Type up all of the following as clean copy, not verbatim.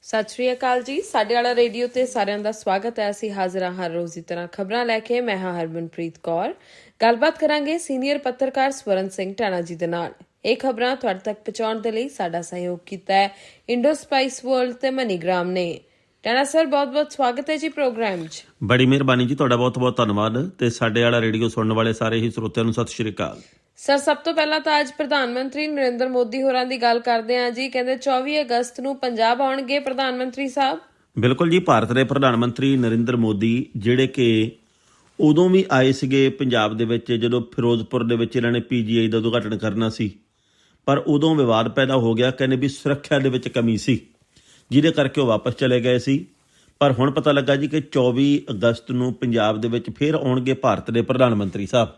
ਸਤਿ ਸ਼੍ਰੀ ਅਕਾਲ ਜੀ। ਸਾਡੇ ਵਾਲਾ ਰੇਡੀਓ ਤੇ ਸਾਰਿਆਂ ਦਾ ਸਵਾਗਤ ਹੈ। ਅਸੀਂ ਹਾਜ਼ਰ ਹਾਂ ਹਰ ਰੋਜ਼ ਦੀ ਤਰ੍ਹਾਂ ਖਬਰਾਂ ਲੈ ਕੇ। ਮੈਂ ਹਾਂ ਹਰਮਨਪ੍ਰੀਤ ਕੌਰ। ਗੱਲਬਾਤ ਕਰਾਂਗੇ ਸੀਨੀਅਰ ਪੱਤਰਕਾਰ ਸਵਰਨ ਸਿੰਘ ਟਾਣਾ ਜੀ ਦੇ ਨਾਲ। ਇਹ ਖਬਰਾਂ ਤੁਹਾਡੇ ਤੱਕ ਪਹੁੰਚਾਉਣ ਦੇ ਲਈ ਸਾਡਾ ਸਹਿਯੋਗ ਕੀਤਾ ਹੈ ਇੰਡੋ ਸਪਾਈਸ ਵਰਲਡ ਤੇ ਮਨੀਗ੍ਰਾਮ ਨੇ। ਟਾਣਾ ਸਰ, ਬਹੁਤ-ਬਹੁਤ ਸਵਾਗਤ ਹੈ ਜੀ ਪ੍ਰੋਗਰਾਮ 'ਚ। ਬੜੀ ਮਿਹਰਬਾਨੀ ਜੀ, ਤੁਹਾਡਾ ਬਹੁਤ-ਬਹੁਤ ਧੰਨਵਾਦ। ਤੇ ਸਾਡੇ ਵਾਲਾ ਰੇਡੀਓ ਸੁਣਨ ਵਾਲੇ ਸਾਰੇ ਹੀ ਸਰੋਤਿਆਂ ਨੂੰ ਸਤਿ ਸ਼੍ਰੀ ਅਕਾਲ। ਸਰ, ਸਭ ਤੋਂ ਪਹਿਲਾਂ ਤਾਂ ਅੱਜ ਪ੍ਰਧਾਨ ਮੰਤਰੀ ਨਰਿੰਦਰ ਮੋਦੀ ਹੋਰਾਂ ਦੀ ਗੱਲ ਕਰਦੇ ਹਾਂ ਜੀ। ਕਹਿੰਦੇ 24 ਅਗਸਤ ਨੂੰ ਪੰਜਾਬ ਆਉਣਗੇ ਪ੍ਰਧਾਨ ਮੰਤਰੀ ਸਾਹਿਬ। ਬਿਲਕੁਲ ਜੀ, ਭਾਰਤ ਦੇ ਪ੍ਰਧਾਨ ਮੰਤਰੀ ਨਰਿੰਦਰ ਮੋਦੀ ਜਿਹੜੇ ਕਿ ਉਦੋਂ ਵੀ ਆਏ ਸੀਗੇ ਪੰਜਾਬ ਦੇ ਵਿੱਚ ਜਦੋਂ ਫਿਰੋਜ਼ਪੁਰ ਦੇ ਵਿੱਚ ਇਹਨਾਂ ਨੇ PGI ਦਾ ਉਦਘਾਟਨ ਕਰਨਾ ਸੀ, ਪਰ ਉਦੋਂ ਵਿਵਾਦ ਪੈਦਾ ਹੋ ਗਿਆ। ਕਹਿੰਦੇ ਵੀ ਸੁਰੱਖਿਆ ਦੇ ਵਿੱਚ ਕਮੀ ਸੀ, ਜਿਹਦੇ ਕਰਕੇ ਉਹ ਵਾਪਸ ਚਲੇ ਗਏ ਸੀ। ਪਰ ਹੁਣ ਪਤਾ ਲੱਗਾ ਜੀ ਕਿ 24 ਅਗਸਤ ਨੂੰ ਪੰਜਾਬ ਦੇ ਵਿੱਚ ਫਿਰ ਆਉਣਗੇ ਭਾਰਤ ਦੇ ਪ੍ਰਧਾਨ ਮੰਤਰੀ ਸਾਹਿਬ।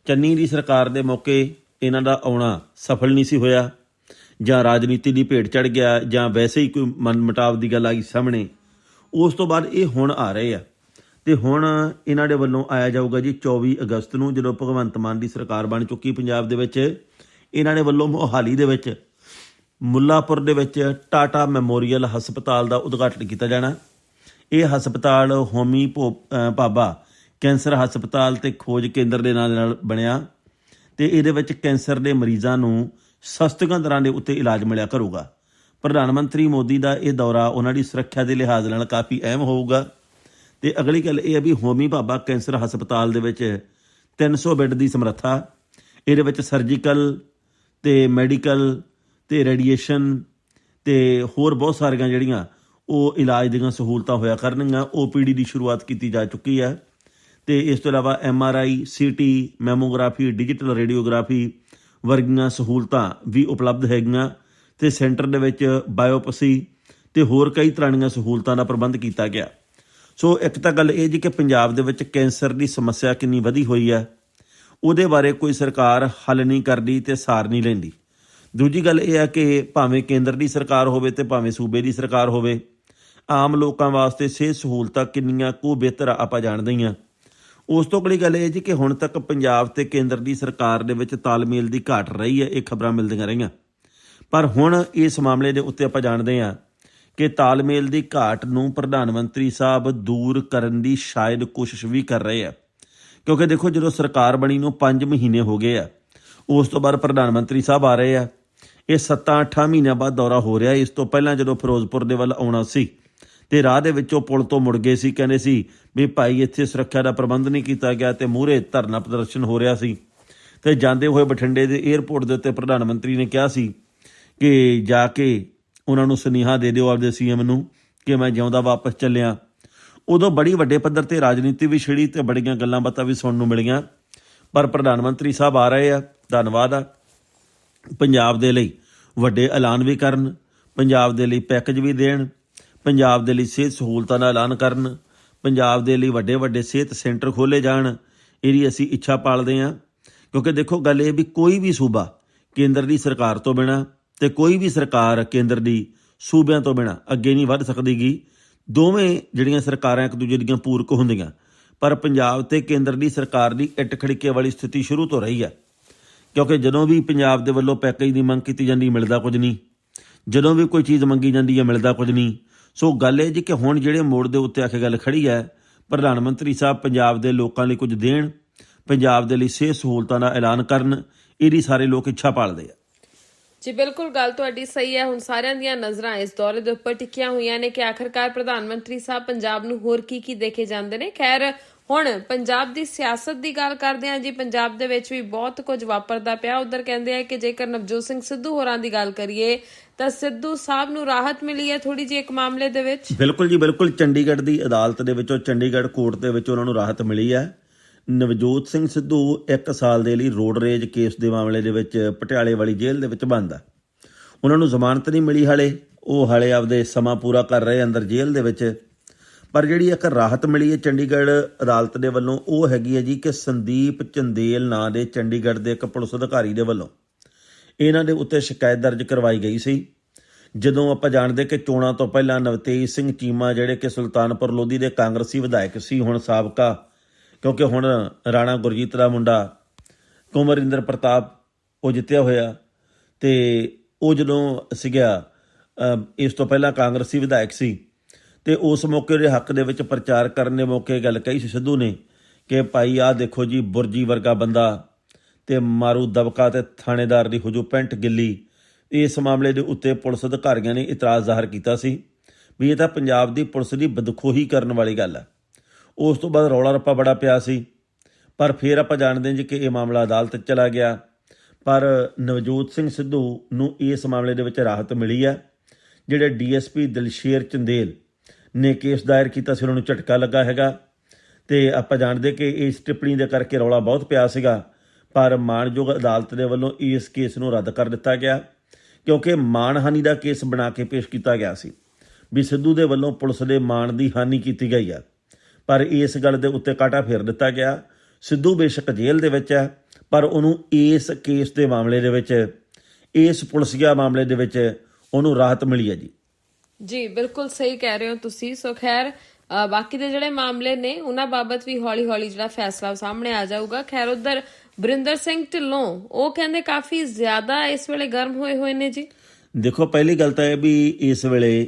ਚੰਨੀ ਦੀ ਸਰਕਾਰ ਦੇ ਮੌਕੇ ਇਹਨਾਂ ਦਾ ਆਉਣਾ ਸਫਲ ਨਹੀਂ ਸੀ ਹੋਇਆ, ਜਾਂ ਰਾਜਨੀਤੀ ਦੀ ਭੇਟ ਚੜ੍ਹ ਗਿਆ, ਜਾਂ ਵੈਸੇ ਹੀ ਕੋਈ ਮਨਮੁਟਾਵ ਦੀ ਗੱਲ ਆਈ ਸਾਹਮਣੇ। ਉਸ ਤੋਂ ਬਾਅਦ ਇਹ ਹੁਣ ਆ ਰਹੇ ਆ, ਤੇ ਹੁਣ ਇਹਨਾਂ ਦੇ ਵੱਲੋਂ ਆਇਆ ਜਾਊਗਾ ਜੀ 24 ਅਗਸਤ ਨੂੰ, ਜਦੋਂ ਭਗਵੰਤ ਮਾਨ ਦੀ ਸਰਕਾਰ ਬਣ ਚੁੱਕੀ ਪੰਜਾਬ ਦੇ ਵਿੱਚ। ਇਹਨਾਂ ਦੇ ਵੱਲੋਂ ਮੋਹਾਲੀ ਦੇ ਵਿੱਚ ਮੁੱਲਾਪੁਰ ਦੇ ਵਿੱਚ ਟਾਟਾ ਮੈਮੋਰੀਅਲ ਹਸਪਤਾਲ ਦਾ ਉਦਘਾਟਨ ਕੀਤਾ ਜਾਣਾ। ਇਹ ਹਸਪਤਾਲ ਹੋਮੀ ਭਾਬਾ ਕੈਂਸਰ ਹਸਪਤਾਲ ਤੇ ਖੋਜ ਕੇਂਦਰ ਦੇ ਨਾਲ ਬਣਿਆ, ਤੇ ਇਹਦੇ ਵਿੱਚ ਕੈਂਸਰ ਦੇ ਮਰੀਜ਼ਾਂ ਨੂੰ ਸਸਤੀਆਂ ਦਰਾਂ ਦੇ ਉੱਤੇ ਇਲਾਜ ਮਿਲਿਆ ਕਰੂਗਾ। ਪ੍ਰਧਾਨ ਮੰਤਰੀ ਮੋਦੀ ਦਾ ਇਹ ਦੌਰਾ ਉਹਨਾਂ ਦੀ ਸੁਰੱਖਿਆ ਦੇ ਲਿਹਾਜ਼ ਨਾਲ ਕਾਫੀ ਅਹਿਮ ਹੋਊਗਾ। ਤੇ ਅਗਲੀ ਗੱਲ ਇਹ ਹੈ ਵੀ ਹੋਮੀ ਭਾਬਾ ਕੈਂਸਰ ਹਸਪਤਾਲ ਦੇ ਵਿੱਚ 300 ਬੈੱਡ ਦੀ ਸਮਰੱਥਾ। ਇਹਦੇ ਵਿੱਚ ਸਰਜੀਕਲ ਤੇ ਮੈਡੀਕਲ ਤੇ ਰੇਡੀਏਸ਼ਨ ਤੇ ਹੋਰ ਬਹੁਤ ਸਾਰੀਆਂ ਜਿਹੜੀਆਂ ਉਹ ਇਲਾਜ ਦੀਆਂ ਸਹੂਲਤਾਂ ਹੋਇਆ ਕਰਨਗੀਆਂ। OPD ਦੀ ਸ਼ੁਰੂਆਤ ਕੀਤੀ ਜਾ ਚੁੱਕੀ ਹੈ, ਤੇ ਇਸ ਤੋਂ ਇਲਾਵਾ MRI, CT, mammography, digital radiography ਵਰਗੀਆਂ ਸਹੂਲਤਾਂ ਵੀ ਉਪਲਬਧ ਹੈਗੀਆਂ। ਤੇ ਸੈਂਟਰ ਦੇ ਵਿੱਚ ਬਾਇਓਪਸੀ ਤੇ ਹੋਰ ਕਈ ਤਰ੍ਹਾਂ ਦੀਆਂ ਸਹੂਲਤਾਂ ਦਾ ਪ੍ਰਬੰਧ ਕੀਤਾ ਗਿਆ। ਸੋ ਇੱਕ ਤਾਂ ਗੱਲ ਇਹ ਜੀ ਕਿ ਪੰਜਾਬ ਦੇ ਵਿੱਚ ਕੈਂਸਰ ਦੀ ਸਮੱਸਿਆ ਕਿੰਨੀ ਵਧੀ ਹੋਈ ਹੈ, ਉਹਦੇ ਬਾਰੇ ਕੋਈ ਸਰਕਾਰ ਹੱਲ ਨਹੀਂ ਕਰਦੀ ਤੇ ਸਾਰ ਨਹੀਂ ਲੈਂਦੀ। ਦੂਜੀ ਗੱਲ ਇਹ ਹੈ ਕਿ ਭਾਵੇਂ ਕੇਂਦਰ ਦੀ ਸਰਕਾਰ ਹੋਵੇ ਤੇ ਭਾਵੇਂ ਸੂਬੇ ਦੀ ਸਰਕਾਰ ਹੋਵੇ, ਆਮ ਲੋਕਾਂ ਵਾਸਤੇ ਸਿਹਤ ਸਹੂਲਤਾਂ ਕਿੰਨੀਆਂ ਕੁ ਬਿਹਤਰ ਆਪਾਂ ਜਾਣਦੇ ਹੀ ਹਾਂ। ਉਸ ਤੋਂ ਅਗਲੀ ਗੱਲ ਇਹ ਜੀ ਕਿ ਹੁਣ ਤੱਕ ਪੰਜਾਬ ਤੇ ਕੇਂਦਰ ਦੀ ਸਰਕਾਰ ਦੇ ਵਿੱਚ ਤਾਲਮੇਲ ਦੀ ਘਾਟ ਰਹੀ ਹੈ, ਇਹ ਖਬਰਾਂ ਮਿਲਦੀਆਂ ਰਹੀਆਂ। ਪਰ ਹੁਣ ਇਸ ਮਾਮਲੇ ਦੇ ਉੱਤੇ ਆਪਾਂ ਜਾਣਦੇ ਹਾਂ ਕਿ ਤਾਲਮੇਲ ਦੀ ਘਾਟ ਨੂੰ ਪ੍ਰਧਾਨ ਮੰਤਰੀ ਸਾਹਿਬ ਦੂਰ ਕਰਨ ਦੀ ਸ਼ਾਇਦ ਕੋਸ਼ਿਸ਼ ਵੀ ਕਰ ਰਹੇ ਆ। ਕਿਉਂਕਿ ਦੇਖੋ, ਜਦੋਂ ਸਰਕਾਰ ਬਣੀ ਨੂੰ 5 ਮਹੀਨੇ ਹੋ ਗਏ ਆ, ਉਸ ਤੋਂ ਬਾਅਦ ਪ੍ਰਧਾਨ ਮੰਤਰੀ ਸਾਹਿਬ ਆ ਰਹੇ ਆ। ਇਹ 7-8 ਮਹੀਨਿਆਂ ਬਾਅਦ ਦੌਰਾ ਹੋ ਰਿਹਾ। ਇਸ ਤੋਂ ਪਹਿਲਾਂ ਜਦੋਂ ਫਿਰੋਜ਼ਪੁਰ ਦੇ ਵੱਲ ਆਉਣਾ ਸੀ ਤੇ ਰਾਹ ਦੇ ਵਿੱਚੋਂ ਪੁਲ ਤੋਂ ਮੁੜ ਗਏ ਸੀ, ਕਹਿੰਦੇ ਸੀ ਵੀ ਭਾਈ ਇੱਥੇ ਸੁਰੱਖਿਆ ਦਾ ਪ੍ਰਬੰਧ ਨਹੀਂ ਕੀਤਾ ਗਿਆ, ਤੇ ਮੂਹਰੇ ਧਰਨਾ ਪ੍ਰਦਰਸ਼ਨ ਹੋ ਰਿਹਾ ਸੀ। ਤੇ ਜਾਂਦੇ ਹੋਏ ਬਠਿੰਡੇ ਦੇ ਏਅਰਪੋਰਟ ਦੇ ਉੱਤੇ ਪ੍ਰਧਾਨ ਮੰਤਰੀ ਨੇ ਕਿਹਾ ਸੀ ਕਿ ਜਾ ਕੇ ਉਹਨਾਂ ਨੂੰ ਸੁਨੇਹਾ ਦੇ ਦਿਓ ਆਪਦੇ CM ਨੂੰ ਕਿ ਮੈਂ ਜਿਉਂਦਾ ਵਾਪਸ ਚੱਲਿਆ। ਉਦੋਂ ਬੜੀ ਵੱਡੇ ਪੱਧਰ ਤੇ ਰਾਜਨੀਤੀ ਵੀ ਛਿੜੀ ਤੇ ਬੜੀਆਂ ਗੱਲਾਂ ਬਾਤਾਂ ਵੀ ਸੁਣਨ ਨੂੰ ਮਿਲੀਆਂ। ਪਰ ਪ੍ਰਧਾਨ ਮੰਤਰੀ ਸਾਹਿਬ ਆ ਰਹੇ ਆ, ਧੰਨਵਾਦ ਆ। ਪੰਜਾਬ ਦੇ ਲਈ ਵੱਡੇ ਐਲਾਨ ਵੀ ਕਰਨ, ਪੰਜਾਬ ਦੇ ਲਈ ਪੈਕੇਜ ਵੀ ਦੇਣ, ਪੰਜਾਬ ਦੇ ਲਈ ਸਿਹਤ ਸਹੂਲਤਾਂ ਦਾ ਐਲਾਨ ਕਰਨ, ਪੰਜਾਬ ਦੇ ਲਈ ਵੱਡੇ ਵੱਡੇ ਸਿਹਤ ਸੈਂਟਰ ਖੋਲ੍ਹੇ ਜਾਣ। ਇਹਦੀ ਅਸੀਂ ਇੱਛਾ ਪਾਲਦੇ ਹਾਂ। ਕਿਉਂਕਿ ਦੇਖੋ, ਗੱਲ ਇਹ ਵੀ ਕੋਈ ਵੀ ਸੂਬਾ ਕੇਂਦਰ ਦੀ ਸਰਕਾਰ ਤੋਂ ਬਿਨਾਂ ਤੇ ਕੋਈ ਵੀ ਸਰਕਾਰ ਕੇਂਦਰ ਦੀ ਸੂਬਿਆਂ ਤੋਂ ਬਿਨਾਂ ਅੱਗੇ ਨਹੀਂ ਵੱਧ ਸਕਦੀ ਗੀ। ਦੋਵੇਂ ਜਿਹੜੀਆਂ ਸਰਕਾਰਾਂ ਇੱਕ ਦੂਜੇ ਦੀਆਂ ਪੂਰਕ ਹੁੰਦੀਆਂ, ਪਰ ਪੰਜਾਬ ਤੇ ਕੇਂਦਰ ਦੀ ਸਰਕਾਰ ਦੀ ਇੱਟ ਖੜਕੇ ਵਾਲੀ ਸਥਿਤੀ ਸ਼ੁਰੂ ਤੋਂ ਰਹੀ ਹੈ। ਕਿਉਂਕਿ ਜਦੋਂ ਵੀ ਪੰਜਾਬ ਦੇ ਵੱਲੋਂ ਪੈਕੇਜ ਦੀ ਮੰਗ ਕੀਤੀ ਜਾਂਦੀ, ਮਿਲਦਾ ਕੁਝ ਨਹੀਂ। ਜਦੋਂ ਵੀ ਕੋਈ ਚੀਜ਼ ਮੰਗੀ ਜਾਂਦੀ ਹੈ, ਮਿਲਦਾ ਕੁਝ ਨਹੀਂ। ਸੋ ਗੱਲ ਇਹ ਜੀ ਕਿ ਹੁਣ ਜਿਹੜੇ ਮੋੜ ਦੇ ਉੱਤੇ ਆ ਕੇ ਗੱਲ ਖੜੀ ਹੈ, ਪ੍ਰਧਾਨ ਮੰਤਰੀ ਸਾਹਿਬ ਪੰਜਾਬ ਦੇ ਲੋਕਾਂ ਲਈ ਕੁਝ ਦੇਣ, ਪੰਜਾਬ ਦੇ ਲਈ ਸਿਹਤ ਸਹੂਲਤਾਂ ਦਾ ਐਲਾਨ ਕਰਨ। ਇਹਦੀ ਸਾਰੇ ਲੋਕ ਇੱਛਾ ਪਾਲਦੇ ਆ ਜੀ। ਬਿਲਕੁਲ, ਗੱਲ ਤੁਹਾਡੀ ਸਹੀ ਹੈ। ਹੁਣ ਸਾਰਿਆਂ ਦੀਆਂ ਨਜ਼ਰਾਂ ਇਸ ਦੌਰੇ ਦੇ ਉੱਪਰ ਟਿਕੀਆਂ ਹੋਈਆਂ ਨੇ ਕਿ ਆਖਰਕਾਰ ਪ੍ਰਧਾਨ ਮੰਤਰੀ ਸਾਹਿਬ ਪੰਜਾਬ ਨੂੰ ਹੋਰ ਕੀ ਦੇ ਕੇ ਜਾਂਦੇ ਨੇ। ਖੈਰ, ਹੁਣ ਪੰਜਾਬ ਦੀ ਸਿਆਸਤ ਦੀ ਗੱਲ ਕਰਦੇ ਹਾਂ ਜੀ। ਪੰਜਾਬ ਦੇ ਵਿੱਚ ਵੀ ਬਹੁਤ ਕੁਝ ਵਾਪਰਦਾ ਪਿਆ। ਉਧਰ ਕਹਿੰਦੇ ਆ ਕਿ ਜੇਕਰ ਨਵਜੋਤ ਸਿੰਘ ਸਿੱਧੂ ਹੋਰਾਂ ਦੀ ਗੱਲ ਕਰੀਏ ਤਾਂ ਸਿੱਧੂ ਸਾਹਿਬ ਨੂੰ ਰਾਹਤ ਮਿਲੀ ਹੈ ਥੋੜੀ ਜਿਹੀ ਇੱਕ ਮਾਮਲੇ ਦੇ ਵਿੱਚ। ਬਿਲਕੁਲ ਜੀ, ਬਿਲਕੁਲ। ਚੰਡੀਗੜ੍ਹ ਦੀ ਅਦਾਲਤ ਦੇ ਵਿੱਚੋਂ, ਚੰਡੀਗੜ੍ਹ ਕੋਰਟ ਦੇ ਵਿੱਚ ਉਹਨਾਂ ਨੂੰ ਰਾਹਤ ਮਿਲੀ ਹੈ। ਨਵਜੋਤ ਸਿੰਘ ਸਿੱਧੂ 1 ਸਾਲ ਦੇ ਲਈ ਰੋਡ ਰੇਜ ਕੇਸ ਦੇ ਮਾਮਲੇ ਦੇ ਵਿੱਚ ਪਟਿਆਲੇ ਵਾਲੀ ਜੇਲ੍ਹ ਦੇ ਵਿੱਚ ਬੰਦ ਆ। ਉਹਨਾਂ ਨੂੰ ਜ਼ਮਾਨਤ ਨਹੀਂ ਮਿਲੀ ਹਾਲੇ, ਉਹ ਹਾਲੇ ਆਪਦੇ ਸਮਾਂ ਪੂਰਾ ਕਰ ਰਹੇ ਅੰਦਰ ਜੇਲ੍ਹ ਦੇ ਵਿੱਚ। ਪਰ ਜਿਹੜੀ ਇੱਕ ਰਾਹਤ ਮਿਲੀ ਹੈ ਚੰਡੀਗੜ੍ਹ ਅਦਾਲਤ ਦੇ ਵੱਲੋਂ, ਉਹ ਹੈਗੀ ਹੈ ਜੀ ਕਿ ਸੰਦੀਪ ਚੰਦੇਲ ਨਾਂ ਦੇ ਚੰਡੀਗੜ੍ਹ ਦੇ ਇੱਕ ਪੁਲਿਸ ਅਧਿਕਾਰੀ ਦੇ ਵੱਲੋਂ ਇਹਨਾਂ ਦੇ ਉੱਤੇ ਸ਼ਿਕਾਇਤ ਦਰਜ ਕਰਵਾਈ ਗਈ ਸੀ। ਜਦੋਂ ਆਪਾਂ ਜਾਣਦੇ ਕਿ ਚੋਣਾਂ ਤੋਂ ਪਹਿਲਾਂ ਨਵਤੇਜ ਸਿੰਘ ਚੀਮਾ, ਜਿਹੜੇ ਕਿ ਸੁਲਤਾਨਪੁਰ ਲੋਧੀ ਦੇ ਕਾਂਗਰਸੀ ਵਿਧਾਇਕ ਸੀ, ਹੁਣ ਸਾਬਕਾ, ਕਿਉਂਕਿ ਹੁਣ ਰਾਣਾ ਗੁਰਜੀਤ ਦਾ ਮੁੰਡਾ ਕੁਮਰਿੰਦਰ ਪ੍ਰਤਾਪ ਉਹ ਜਿੱਤਿਆ ਹੋਇਆ, ਤੇ ਉਹ ਜਦੋਂ ਸੀਗਾ ਇਸ ਤੋਂ ਪਹਿਲਾਂ ਕਾਂਗਰਸੀ ਵਿਧਾਇਕ ਸੀ ਤੇ ਉਸ ਮੌਕੇ ਉਹਦੇ ਹੱਕ ਦੇ ਵਿੱਚ ਪ੍ਰਚਾਰ ਕਰਨ ਦੇ ਮੌਕੇ ਗੱਲ ਕਹੀ ਸੀ ਸਿੱਧੂ ਨੇ ਕਿ ਭਾਈ ਆਹ ਦੇਖੋ ਜੀ, ਬੁਰਜੀ ਵਰਗਾ ਬੰਦਾ ਤੇ ਮਾਰੂ ਦਬਕਾ ਤੇ ਥਾਣੇਦਾਰ ਦੀ ਹੁਜੂ ਪੈਂਟ ਗਿੱਲੀ। ਇਸ ਮਾਮਲੇ ਦੇ ਉੱਤੇ ਪੁਲਿਸ ਅਧਿਕਾਰੀਆਂ ਨੇ ਇਤਰਾਜ਼ ਜ਼ਾਹਰ ਕੀਤਾ ਸੀ ਵੀ ਇਹ ਤਾਂ ਪੰਜਾਬ ਦੀ ਪੁਲਿਸ ਦੀ ਬਦਖੋਹੀ ਕਰਨ ਵਾਲੀ ਗੱਲ ਹੈ। ਉਸ ਤੋਂ ਬਾਅਦ ਰੌਲਾ ਰੱਪਾ ਬੜਾ ਪਿਆ ਸੀ, ਪਰ ਫਿਰ ਆਪਾਂ ਜਾਣਦੇ ਹਾਂ ਜੀ ਕਿ ਇਹ ਮਾਮਲਾ ਅਦਾਲਤ 'ਚ ਚਲਾ ਗਿਆ। ਪਰ ਨਵਜੋਤ ਸਿੰਘ ਸਿੱਧੂ ਨੂੰ ਇਸ ਮਾਮਲੇ ਦੇ ਵਿੱਚ ਰਾਹਤ ਮਿਲੀ ਹੈ। ਜਿਹੜੇ ਡੀਐਸਪੀ ਦਿਲਸ਼ੇਰ ਚੰਦੇਲ ਨੇ ਕੇਸ ਦਾਇਰ ਕੀਤਾ ਸੀ, ਉਹਨਾਂ ਨੂੰ ਝਟਕਾ ਲੱਗਾ ਹੈਗਾ। ਤੇ ਆਪਾਂ ਜਾਣਦੇ ਕਿ ਇਸ ਟਿੱਪਣੀ ਦੇ ਕਰਕੇ ਰੌਲਾ ਬਹੁਤ ਪਿਆ ਸੀਗਾ, ਪਰ ਮਾਣਯੋਗ ਅਦਾਲਤ ਦੇ ਵੱਲੋਂ ਇਸ ਕੇਸ ਨੂੰ ਰੱਦ ਕਰ ਦਿੱਤਾ ਗਿਆ ਕਿਉਂਕਿ ਮਾਣਹਾਨੀ ਦਾ ਕੇਸ ਬਣਾ ਕੇ ਪੇਸ਼ ਕੀਤਾ ਗਿਆ ਸੀ ਵੀ ਸਿੱਧੂ ਦੇ ਵੱਲੋਂ ਪੁਲਿਸ ਦੇ ਮਾਣ ਦੀ ਹਾਨੀ ਕੀਤੀ ਗਈ ਹੈ। ਪਰ ਇਸ ਗੱਲ ਦੇ ਉੱਤੇ ਕਾਂਟਾ ਫੇਰ ਦਿੱਤਾ ਗਿਆ। ਸਿੱਧੂ ਬੇਸ਼ੱਕ ਜੇਲ੍ਹ ਦੇ ਵਿੱਚ ਹੈ, ਪਰ ਉਹਨੂੰ ਇਸ ਕੇਸ ਦੇ ਮਾਮਲੇ ਦੇ ਵਿੱਚ, ਇਸ ਪੁਲਿਸੀਆ ਮਾਮਲੇ ਦੇ ਵਿੱਚ ਉਹਨੂੰ ਰਾਹਤ ਮਿਲੀ ਹੈ ਜੀ। ਜੀ ਬਿਲਕੁਲ ਸਹੀ ਕਹਿ ਰਹੇ ਹੋ ਤੁਸੀਂ। ਸੋ ਖੈਰ ਬਾਕੀ ਦੇ ਜਿਹੜੇ ਮਾਮਲੇ ਨੇ ਉਹਨਾਂ ਬਾਬਤ ਵੀ ਹੌਲੀ ਹੌਲੀ ਜਿਹੜਾ ਫੈਸਲਾ ਸਾਹਮਣੇ ਆ ਜਾਊਗਾ। ਖੈਰ ਉਧਰ ਵਰਿੰਦਰ ਸਿੰਘ ਢਿੱਲੋਂ ਉਹ ਕਹਿੰਦੇ ਕਾਫੀ ਜ਼ਿਆਦਾ ਇਸ ਵੇਲੇ ਗਰਮ ਹੋਏ ਨੇ ਜੀ। ਦੇਖੋ, ਪਹਿਲੀ ਗੱਲ ਤਾਂ ਇਹ ਵੀ ਇਸ ਵੇਲੇ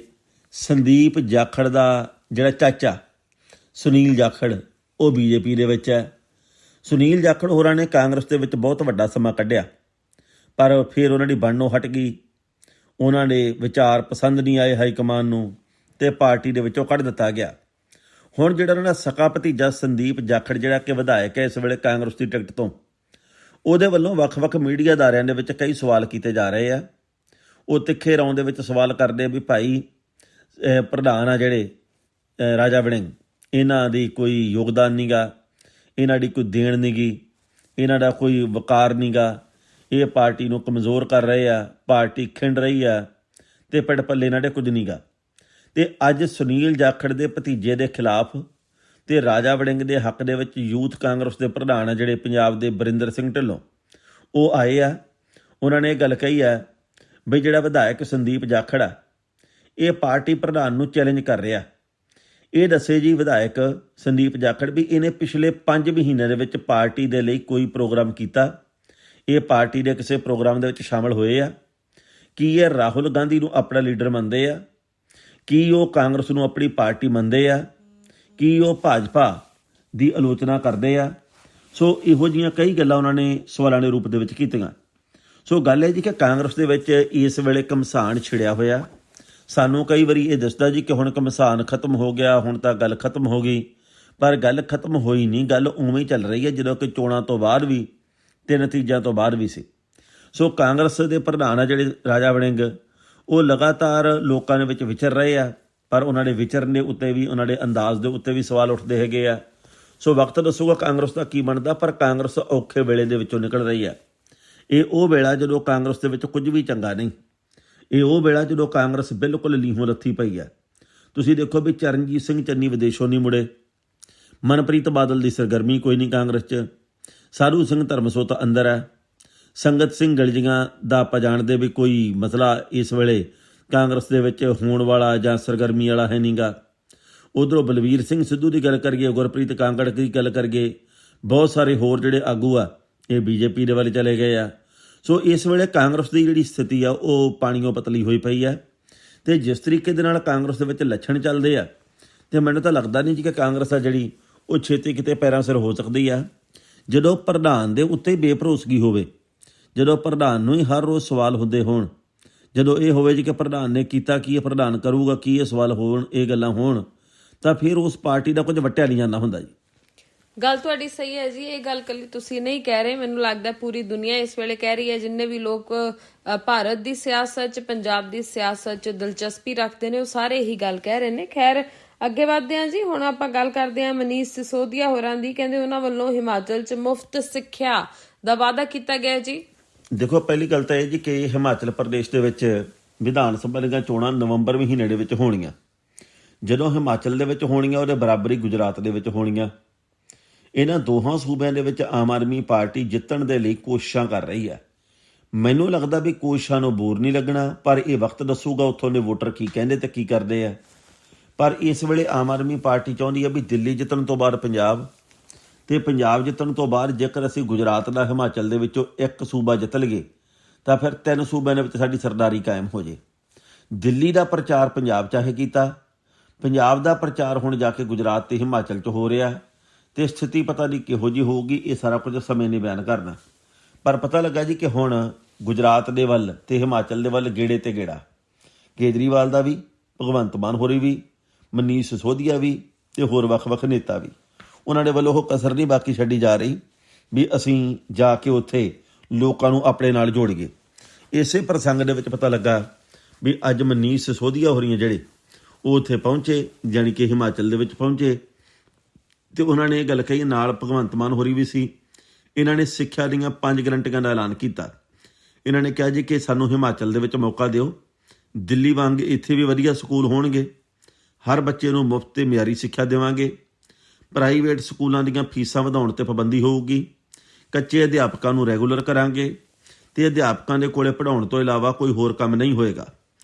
ਸੰਦੀਪ ਜਾਖੜ ਦਾ ਜਿਹੜਾ ਚਾਚਾ ਸੁਨੀਲ ਜਾਖੜ ਉਹ ਬੀਜੇਪੀ ਦੇ ਵਿੱਚ ਹੈ। ਸੁਨੀਲ ਜਾਖੜ ਹੋਰਾਂ ਨੇ ਕਾਂਗਰਸ ਦੇ ਵਿੱਚ ਬਹੁਤ ਵੱਡਾ ਸਮਾਂ ਕੱਢਿਆ, ਪਰ ਫਿਰ ਉਹਨਾਂ ਦੀ ਬਣਨੋਂ ਹਟ ਗਈ। ਉਹਨਾਂ ਦੇ ਵਿਚਾਰ ਪਸੰਦ ਨਹੀਂ ਆਏ ਹਾਈ ਕਮਾਨ ਨੂੰ ਤੇ ਪਾਰਟੀ ਦੇ ਵਿੱਚੋਂ ਕੱਢ ਦਿੱਤਾ ਗਿਆ। ਹੁਣ ਜਿਹੜਾ ਉਹਨਾਂ ਦਾ ਸਕਾ ਭਤੀਜਾ ਸੰਦੀਪ ਜਾਖੜ ਜਿਹੜਾ ਕਿ ਵਿਧਾਇਕ ਹੈ ਇਸ ਵੇਲੇ ਕਾਂਗਰਸ ਦੀ ਟਿਕਟ ਤੋਂ, ਉਹਦੇ ਵੱਲੋਂ ਵੱਖ-ਵੱਖ ਮੀਡੀਆ ਅਦਾਰਿਆਂ ਦੇ ਵਿੱਚ ਕਈ ਸਵਾਲ ਕੀਤੇ ਜਾ ਰਹੇ ਆ। ਉਹ ਤਿੱਖੇ ਰੌਂ ਦੇ ਵਿੱਚ ਸਵਾਲ ਕਰਦੇ ਵੀ ਭਾਈ ਪ੍ਰਧਾਨ ਆ ਜਿਹੜੇ ਰਾਜਾ ਵੜਿੰਗ, ਇਹਨਾਂ ਦੀ ਕੋਈ ਯੋਗਦਾਨ ਨਹੀਂ ਗਾ, ਇਹਨਾਂ ਦੀ ਕੋਈ ਦੇਣ ਨਹੀਂ ਗੀ, ਇਹਨਾਂ ਦਾ ਕੋਈ ਵਕਾਰ ਨਹੀਂ ਗਾ, ਇਹ ਪਾਰਟੀ ਨੂੰ ਕਮਜ਼ੋਰ ਕਰ ਰਹੇ ਆ, ਪਾਰਟੀ ਖਿੰਡ ਰਹੀ ਆ ਤੇ ਪਿੰਡ ਪੱਲੇ ਇਹਨਾਂ ਦੇ ਕੁਝ ਨਹੀਂ ਗਾ। ਤੇ ਅੱਜ ਸੁਨੀਲ ਜਾਖੜ ਦੇ ਭਤੀਜੇ ਦੇ ਖਿਲਾਫ ਤੇ ਰਾਜਾ ਵੜਿੰਗ ਦੇ ਹੱਕ ਦੇ ਵਿੱਚ ਯੂਥ ਕਾਂਗਰਸ ਦੇ ਪ੍ਰਧਾਨ ਆ ਜਿਹੜੇ ਪੰਜਾਬ ਦੇ ਵਰਿੰਦਰ ਸਿੰਘ ਢਿੱਲੋਂ, ਉਹ ਆਏ ਆ। ਉਹਨਾਂ ਨੇ ਇਹ ਗੱਲ ਕਹੀ ਆ ਬਈ ਜਿਹੜਾ ਵਿਧਾਇਕ ਸੰਦੀਪ ਜਾਖੜ ਆ ਇਹ ਪਾਰਟੀ ਪ੍ਰਧਾਨ ਨੂੰ ਚੈਲੰਜ ਕਰ ਰਿਹਾ। ਇਹ ਦੱਸੇ ਜੀ ਵਿਧਾਇਕ ਸੰਦੀਪ ਜਾਖੜ ਵੀ ਇਹਨੇ ਪਿਛਲੇ 5 ਮਹੀਨਿਆਂ ਦੇ ਵਿੱਚ ਪਾਰਟੀ ਦੇ ਲਈ ਕੋਈ ਪ੍ਰੋਗਰਾਮ ਕੀਤਾ? ਇਹ ਪਾਰਟੀ ਦੇ ਕਿਸੇ ਪ੍ਰੋਗਰਾਮ ਦੇ ਵਿੱਚ ਸ਼ਾਮਲ ਹੋਏ ਆ? ਕੀ ਇਹ ਰਾਹੁਲ ਗਾਂਧੀ ਨੂੰ ਆਪਣਾ ਲੀਡਰ ਮੰਨਦੇ ਆ? ਕੀ ਉਹ ਕਾਂਗਰਸ ਨੂੰ ਆਪਣੀ ਪਾਰਟੀ ਮੰਨਦੇ ਆ? ਕੀ ਉਹ ਭਾਜਪਾ ਦੀ ਆਲੋਚਨਾ ਕਰਦੇ ਆ? ਸੋ ਇਹੋ ਜਿਹੀਆਂ ਕਈ ਗੱਲਾਂ ਉਹਨਾਂ ਨੇ ਸਵਾਲਾਂ ਦੇ ਰੂਪ ਦੇ ਵਿੱਚ ਕੀਤੀਆਂ। ਸੋ ਗੱਲ ਹੈ ਜੀ ਕਿ ਕਾਂਗਰਸ ਦੇ ਵਿੱਚ ਇਸ ਵੇਲੇ ਘਮਸਾਨ ਛਿੜਿਆ ਹੋਇਆ। ਸਾਨੂੰ ਕਈ ਵਾਰੀ ਇਹ ਦੱਸਦਾ ਜੀ ਕਿ ਹੁਣ ਘਮਸਾਨ ਖਤਮ ਹੋ ਗਿਆ, ਹੁਣ ਤਾਂ ਗੱਲ ਖਤਮ ਹੋ ਗਈ, ਪਰ ਗੱਲ ਖਤਮ ਹੋਈ ਨਹੀਂ। ਗੱਲ ਉਵੇਂ ਹੀ ਚੱਲ ਰਹੀ ਹੈ ਜਦੋਂ ਕਿ ਚੋਣਾਂ ਤੋਂ ਬਾਅਦ ਵੀ ਤੇ ਨਤੀਜਿਆਂ ਤੋਂ ਬਾਅਦ ਵੀ ਸੀ। ਸੋ ਕਾਂਗਰਸ ਦੇ ਪ੍ਰਧਾਨ ਆ ਜਿਹੜੇ ਰਾਜਾ ਵੜਿੰਗ, ਉਹ ਲਗਾਤਾਰ ਲੋਕਾਂ ਦੇ ਵਿੱਚ ਵਿਚਰ ਰਹੇ ਆ, ਪਰ ਉਹਨਾਂ ਦੇ ਵਿਚਰਨ ਦੇ ਉੱਤੇ ਵੀ, ਉਹਨਾਂ ਦੇ ਅੰਦਾਜ਼ ਦੇ ਉੱਤੇ ਵੀ ਸਵਾਲ ਉੱਠਦੇ ਹੈਗੇ ਆ। ਸੋ ਵਕਤ ਦੱਸੂਗਾ ਕਾਂਗਰਸ ਦਾ ਕੀ ਬਣਦਾ, ਪਰ ਕਾਂਗਰਸ ਔਖੇ ਵੇਲੇ ਦੇ ਵਿੱਚੋਂ ਨਿਕਲ ਰਹੀ ਹੈ। ਇਹ ਉਹ ਵੇਲਾ ਜਦੋਂ ਕਾਂਗਰਸ ਦੇ ਵਿੱਚ ਕੁਝ ਵੀ ਚੰਗਾ ਨਹੀਂ। ਇਹ ਉਹ ਵੇਲਾ ਜਦੋਂ ਕਾਂਗਰਸ ਬਿਲਕੁਲ ਲੀਹੋਂ ਲੱਥੀ ਪਈ ਹੈ। ਤੁਸੀਂ ਦੇਖੋ ਵੀ ਚਰਨਜੀਤ ਸਿੰਘ ਚੰਨੀ ਵਿਦੇਸ਼ੋਂ ਨਹੀਂ ਮੁੜੇ, ਮਨਪ੍ਰੀਤ ਬਾਦਲ ਦੀ ਸਰਗਰਮੀ ਕੋਈ ਨਹੀਂ ਕਾਂਗਰਸ 'ਚ, ਸਾਧੂ ਸਿੰਘ ਧਰਮਸੋਤ ਅੰਦਰ ਹੈ, ਸੰਗਤ ਸਿੰਘ ਗਲਜੀਆਂ ਦਾ ਆਪਾਂ ਜਾਣਦੇ ਵੀ ਕੋਈ ਮਸਲਾ ਇਸ ਵੇਲੇ ਕਾਂਗਰਸ ਦੇ ਵਿੱਚ ਹੋਣ ਵਾਲਾ ਜਾਂ ਸਰਗਰਮੀ ਵਾਲਾ ਹੈ ਨਹੀਂਗਾ। ਉੱਧਰੋਂ ਬਲਵੀਰ ਸਿੰਘ ਸਿੱਧੂ ਦੀ ਗੱਲ ਕਰੀਏ, ਗੁਰਪ੍ਰੀਤ ਕਾਂਗੜ ਦੀ ਗੱਲ ਕਰੀਏ, ਬਹੁਤ ਸਾਰੇ ਹੋਰ ਜਿਹੜੇ ਆਗੂ ਆ ਇਹ ਬੀਜੇਪੀ ਦੇ ਵੱਲ ਚਲੇ ਗਏ ਆ। ਸੋ ਇਸ ਵੇਲੇ ਕਾਂਗਰਸ ਦੀ ਜਿਹੜੀ ਸਥਿਤੀ ਆ ਉਹ ਪਾਣੀਓਂ ਪਤਲੀ ਹੋਈ ਪਈ ਹੈ। ਅਤੇ ਜਿਸ ਤਰੀਕੇ ਦੇ ਨਾਲ ਕਾਂਗਰਸ ਦੇ ਵਿੱਚ ਲੱਛਣ ਚੱਲਦੇ ਆ, ਅਤੇ ਮੈਨੂੰ ਤਾਂ ਲੱਗਦਾ ਨਹੀਂ ਜੀ ਕਿ ਕਾਂਗਰਸ ਆ ਜਿਹੜੀ ਉਹ ਛੇਤੀ ਕਿਤੇ ਪੈਰਾਂ ਸਿਰ ਹੋ ਸਕਦੀ ਆ। ਜਦੋਂ ਪ੍ਰਧਾਨ ਦੇ ਉੱਤੇ ਬੇਭਰੋਸਗੀ ਹੋਵੇ, ਜਦੋਂ ਪ੍ਰਧਾਨ ਨੂੰ ਹੀ ਹਰ ਰੋਜ਼ ਸਵਾਲ ਹੁੰਦੇ ਹੋਣ, ਜਦੋਂ ਇਹ ਹੋਵੇ ਜੀ ਕਿ ਪ੍ਰਧਾਨ ਨੇ ਕੀਤਾ ਕੀ, ਇਹ ਪ੍ਰਧਾਨ ਕਰੂਗਾ ਕੀ, ਇਹ ਸਵਾਲ ਹੋਣ, ਇਹ ਗੱਲਾਂ ਹੋਣ, ਤਾਂ ਫਿਰ ਉਸ ਪਾਰਟੀ ਦਾ ਕੁਝ ਵੱਟਿਆ ਨਹੀਂ ਜਾਂਦਾ ਹੁੰਦਾ ਜੀ। ਗੱਲ ਤੁਹਾਡੀ ਸਹੀ ਹੈ ਜੀ। ਇਹ ਗੱਲ ਕੱਲੀ ਤੁਸੀਂ ਨਹੀਂ ਕਹਿ ਰਹੇ, ਮੈਨੂੰ ਲੱਗਦਾ ਪੂਰੀ ਦੁਨੀਆ ਇਸ ਵੇਲੇ ਕਹਿ ਰਹੀ ਹੈ। ਜਿੰਨੇ ਵੀ ਲੋਕ ਭਾਰਤ ਦੀ ਸਿਆਸਤ 'ਚ, ਪੰਜਾਬ ਦੀ ਸਿਆਸਤ 'ਚ ਦਿਲਚਸਪੀ ਰੱਖਦੇ ਨੇ, ਉਹ ਸਾਰੇ ਇਹੀ ਗੱਲ ਕਹਿ ਰਹੇ ਨੇ। ਖੈਰ ਅੱਗੇ ਵਧਦੇ ਹਾਂ ਜੀ। ਹੁਣ ਆਪਾਂ ਗੱਲ ਕਰਦੇ ਹਾਂ ਮਨੀਸ਼ ਸਿਸੋਦੀਆ ਹੋਰਾਂ ਦੀ। ਕਹਿੰਦੇ ਉਹਨਾਂ ਵੱਲੋਂ ਹਿਮਾਚਲ 'ਚ ਮੁਫਤ ਸਿੱਖਿਆ ਦਾ ਵਾਅਦਾ ਕੀਤਾ ਗਿਆ ਜੀ। ਦੇਖੋ, ਪਹਿਲੀ ਗੱਲ ਤਾਂ ਇਹ ਜੀ ਕਿ ਹਿਮਾਚਲ ਪ੍ਰਦੇਸ਼ ਦੇ ਵਿੱਚ ਵਿਧਾਨ ਸਭਾ ਦੀਆਂ ਚੋਣਾਂ ਨਵੰਬਰ ਮਹੀਨੇ ਦੇ ਵਿੱਚ ਹੋਣੀਆਂ। ਜਦੋਂ ਹਿਮਾਚਲ ਦੇ ਵਿੱਚ ਹੋਣੀਆਂ, ਉਹਦੇ ਬਰਾਬਰ ਹੀ ਗੁਜਰਾਤ ਦੇ ਵਿੱਚ ਹੋਣੀਆਂ। ਇਹਨਾਂ ਦੋਹਾਂ ਸੂਬਿਆਂ ਦੇ ਵਿੱਚ ਆਮ ਆਦਮੀ ਪਾਰਟੀ ਜਿੱਤਣ ਦੇ ਲਈ ਕੋਸ਼ਿਸ਼ਾਂ ਕਰ ਰਹੀ ਹੈ। ਮੈਨੂੰ ਲੱਗਦਾ ਵੀ ਕੋਸ਼ਿਸ਼ਾਂ ਨੂੰ ਬੋਰ ਨਹੀਂ ਲੱਗਣਾ, ਪਰ ਇਹ ਵਕਤ ਦੱਸੂਗਾ ਉੱਥੋਂ ਦੇ ਵੋਟਰ ਕੀ ਕਹਿੰਦੇ ਤੇ ਕੀ ਕਰਦੇ ਆ। ਪਰ ਇਸ ਵੇਲੇ ਆਮ ਆਦਮੀ ਪਾਰਟੀ ਚਾਹੁੰਦੀ ਹੈ ਵੀ ਦਿੱਲੀ ਜਿੱਤਣ ਤੋਂ ਬਾਅਦ ਪੰਜਾਬ, ਤੇ ਪੰਜਾਬ ਜਿੱਤਣ ਤੋਂ ਬਾਅਦ ਜੇਕਰ ਅਸੀਂ ਗੁਜਰਾਤ ਦਾ ਹਿਮਾਚਲ ਦੇ ਵਿੱਚੋਂ ਇੱਕ ਸੂਬਾ ਜਿੱਤ ਲਈਏ ਤਾਂ ਫਿਰ 3 ਸੂਬਿਆਂ ਦੇ ਵਿੱਚ ਸਾਡੀ ਸਰਦਾਰੀ ਕਾਇਮ ਹੋ ਜੇ। ਦਿੱਲੀ ਦਾ ਪ੍ਰਚਾਰ ਪੰਜਾਬ ਚਾਹੇ ਕੀਤਾ, ਪੰਜਾਬ ਦਾ ਪ੍ਰਚਾਰ ਹੁਣ ਜਾ ਕੇ ਗੁਜਰਾਤ ਤੇ ਹਿਮਾਚਲ 'ਚ ਹੋ ਰਿਹਾ ਤੇ ਸਥਿਤੀ ਪਤਾ ਨਹੀਂ ਕਿਹੋ ਜਿਹੀ ਹੋਊਗੀ। ਇਹ ਸਾਰਾ ਕੁਝ ਸਮੇਂ ਨੇ ਬਿਆਨ ਕਰਨਾ। ਪਰ ਪਤਾ ਲੱਗਾ ਜੀ ਕਿ ਹੁਣ ਗੁਜਰਾਤ ਦੇ ਵੱਲ ਤੇ ਹਿਮਾਚਲ ਦੇ ਵੱਲ ਗੇੜੇ ਤੇ ਗੇੜਾ, ਕੇਜਰੀਵਾਲ ਦਾ ਵੀ, ਭਗਵੰਤ ਮਾਨ ਹੋਰੀ ਵੀ, ਮਨੀਸ਼ ਸਿਸੋਦੀਆ ਵੀ ਤੇ ਹੋਰ ਵੱਖ-ਵੱਖ ਨੇਤਾ ਵੀ, ਉਹਨਾਂ ਦੇ ਵੱਲੋਂ ਉਹ ਕਸਰ ਨਹੀਂ ਬਾਕੀ ਛੱਡੀ ਜਾ ਰਹੀ ਵੀ ਅਸੀਂ ਜਾ ਕੇ ਉੱਥੇ ਲੋਕਾਂ ਨੂੰ ਆਪਣੇ ਨਾਲ ਜੋੜੀਏ। ਇਸੇ ਪ੍ਰਸੰਗ ਦੇ ਵਿੱਚ ਪਤਾ ਲੱਗਾ ਵੀ ਅੱਜ ਮਨੀਸ਼ ਸਿਸੋਦੀਆ ਹੋਰੀਆਂ ਜਿਹੜੇ ਉਹ ਉੱਥੇ ਪਹੁੰਚੇ, ਜਾਣੀ ਕਿ ਹਿਮਾਚਲ ਦੇ ਵਿੱਚ ਪਹੁੰਚੇ, ਤੇ ਉਹਨਾਂ ਨੇ ਇਹ ਗੱਲ ਕਹੀ, ਨਾਲ ਭਗਵੰਤ ਮਾਨ ਹੋਰੀ ਵੀ ਸੀ। ਇਹਨਾਂ ਨੇ ਸਿੱਖਿਆ ਦੀਆਂ 5 ਗਰੰਟੀਆਂ ਦਾ ਐਲਾਨ ਕੀਤਾ। ਇਹਨਾਂ ਨੇ ਕਿਹਾ ਜੀ ਕਿ ਸਾਨੂੰ ਹਿਮਾਚਲ ਦੇ ਵਿੱਚ ਮੌਕਾ ਦਿਓ, ਦਿੱਲੀ ਵਾਂਗ ਇੱਥੇ ਵੀ ਵਧੀਆ ਸਕੂਲ ਹੋਣਗੇ, ਹਰ ਬੱਚੇ ਨੂੰ ਮੁਫਤ ਤੇ ਮਿਆਰੀ ਸਿੱਖਿਆ ਦੇਵਾਂਗੇ, ਪ੍ਰਾਈਵੇਟ ਸਕੂਲਾਂ ਦੀਆਂ ਫੀਸਾਂ ਵਧਾਉਣ ਤੇ ਪਾਬੰਦੀ ਹੋਊਗੀ, ਕੱਚੇ ਅਧਿਆਪਕਾਂ ਨੂੰ ਰੈਗੂਲਰ ਕਰਾਂਗੇ ਤੇ ਅਧਿਆਪਕਾਂ ਦੇ ਕੋਲੇ ਪੜ੍ਹਾਉਣ ਤੋਂ ਇਲਾਵਾ ਕੋਈ ਹੋਰ ਕੰਮ ਨਹੀਂ ਹੋਏਗਾ।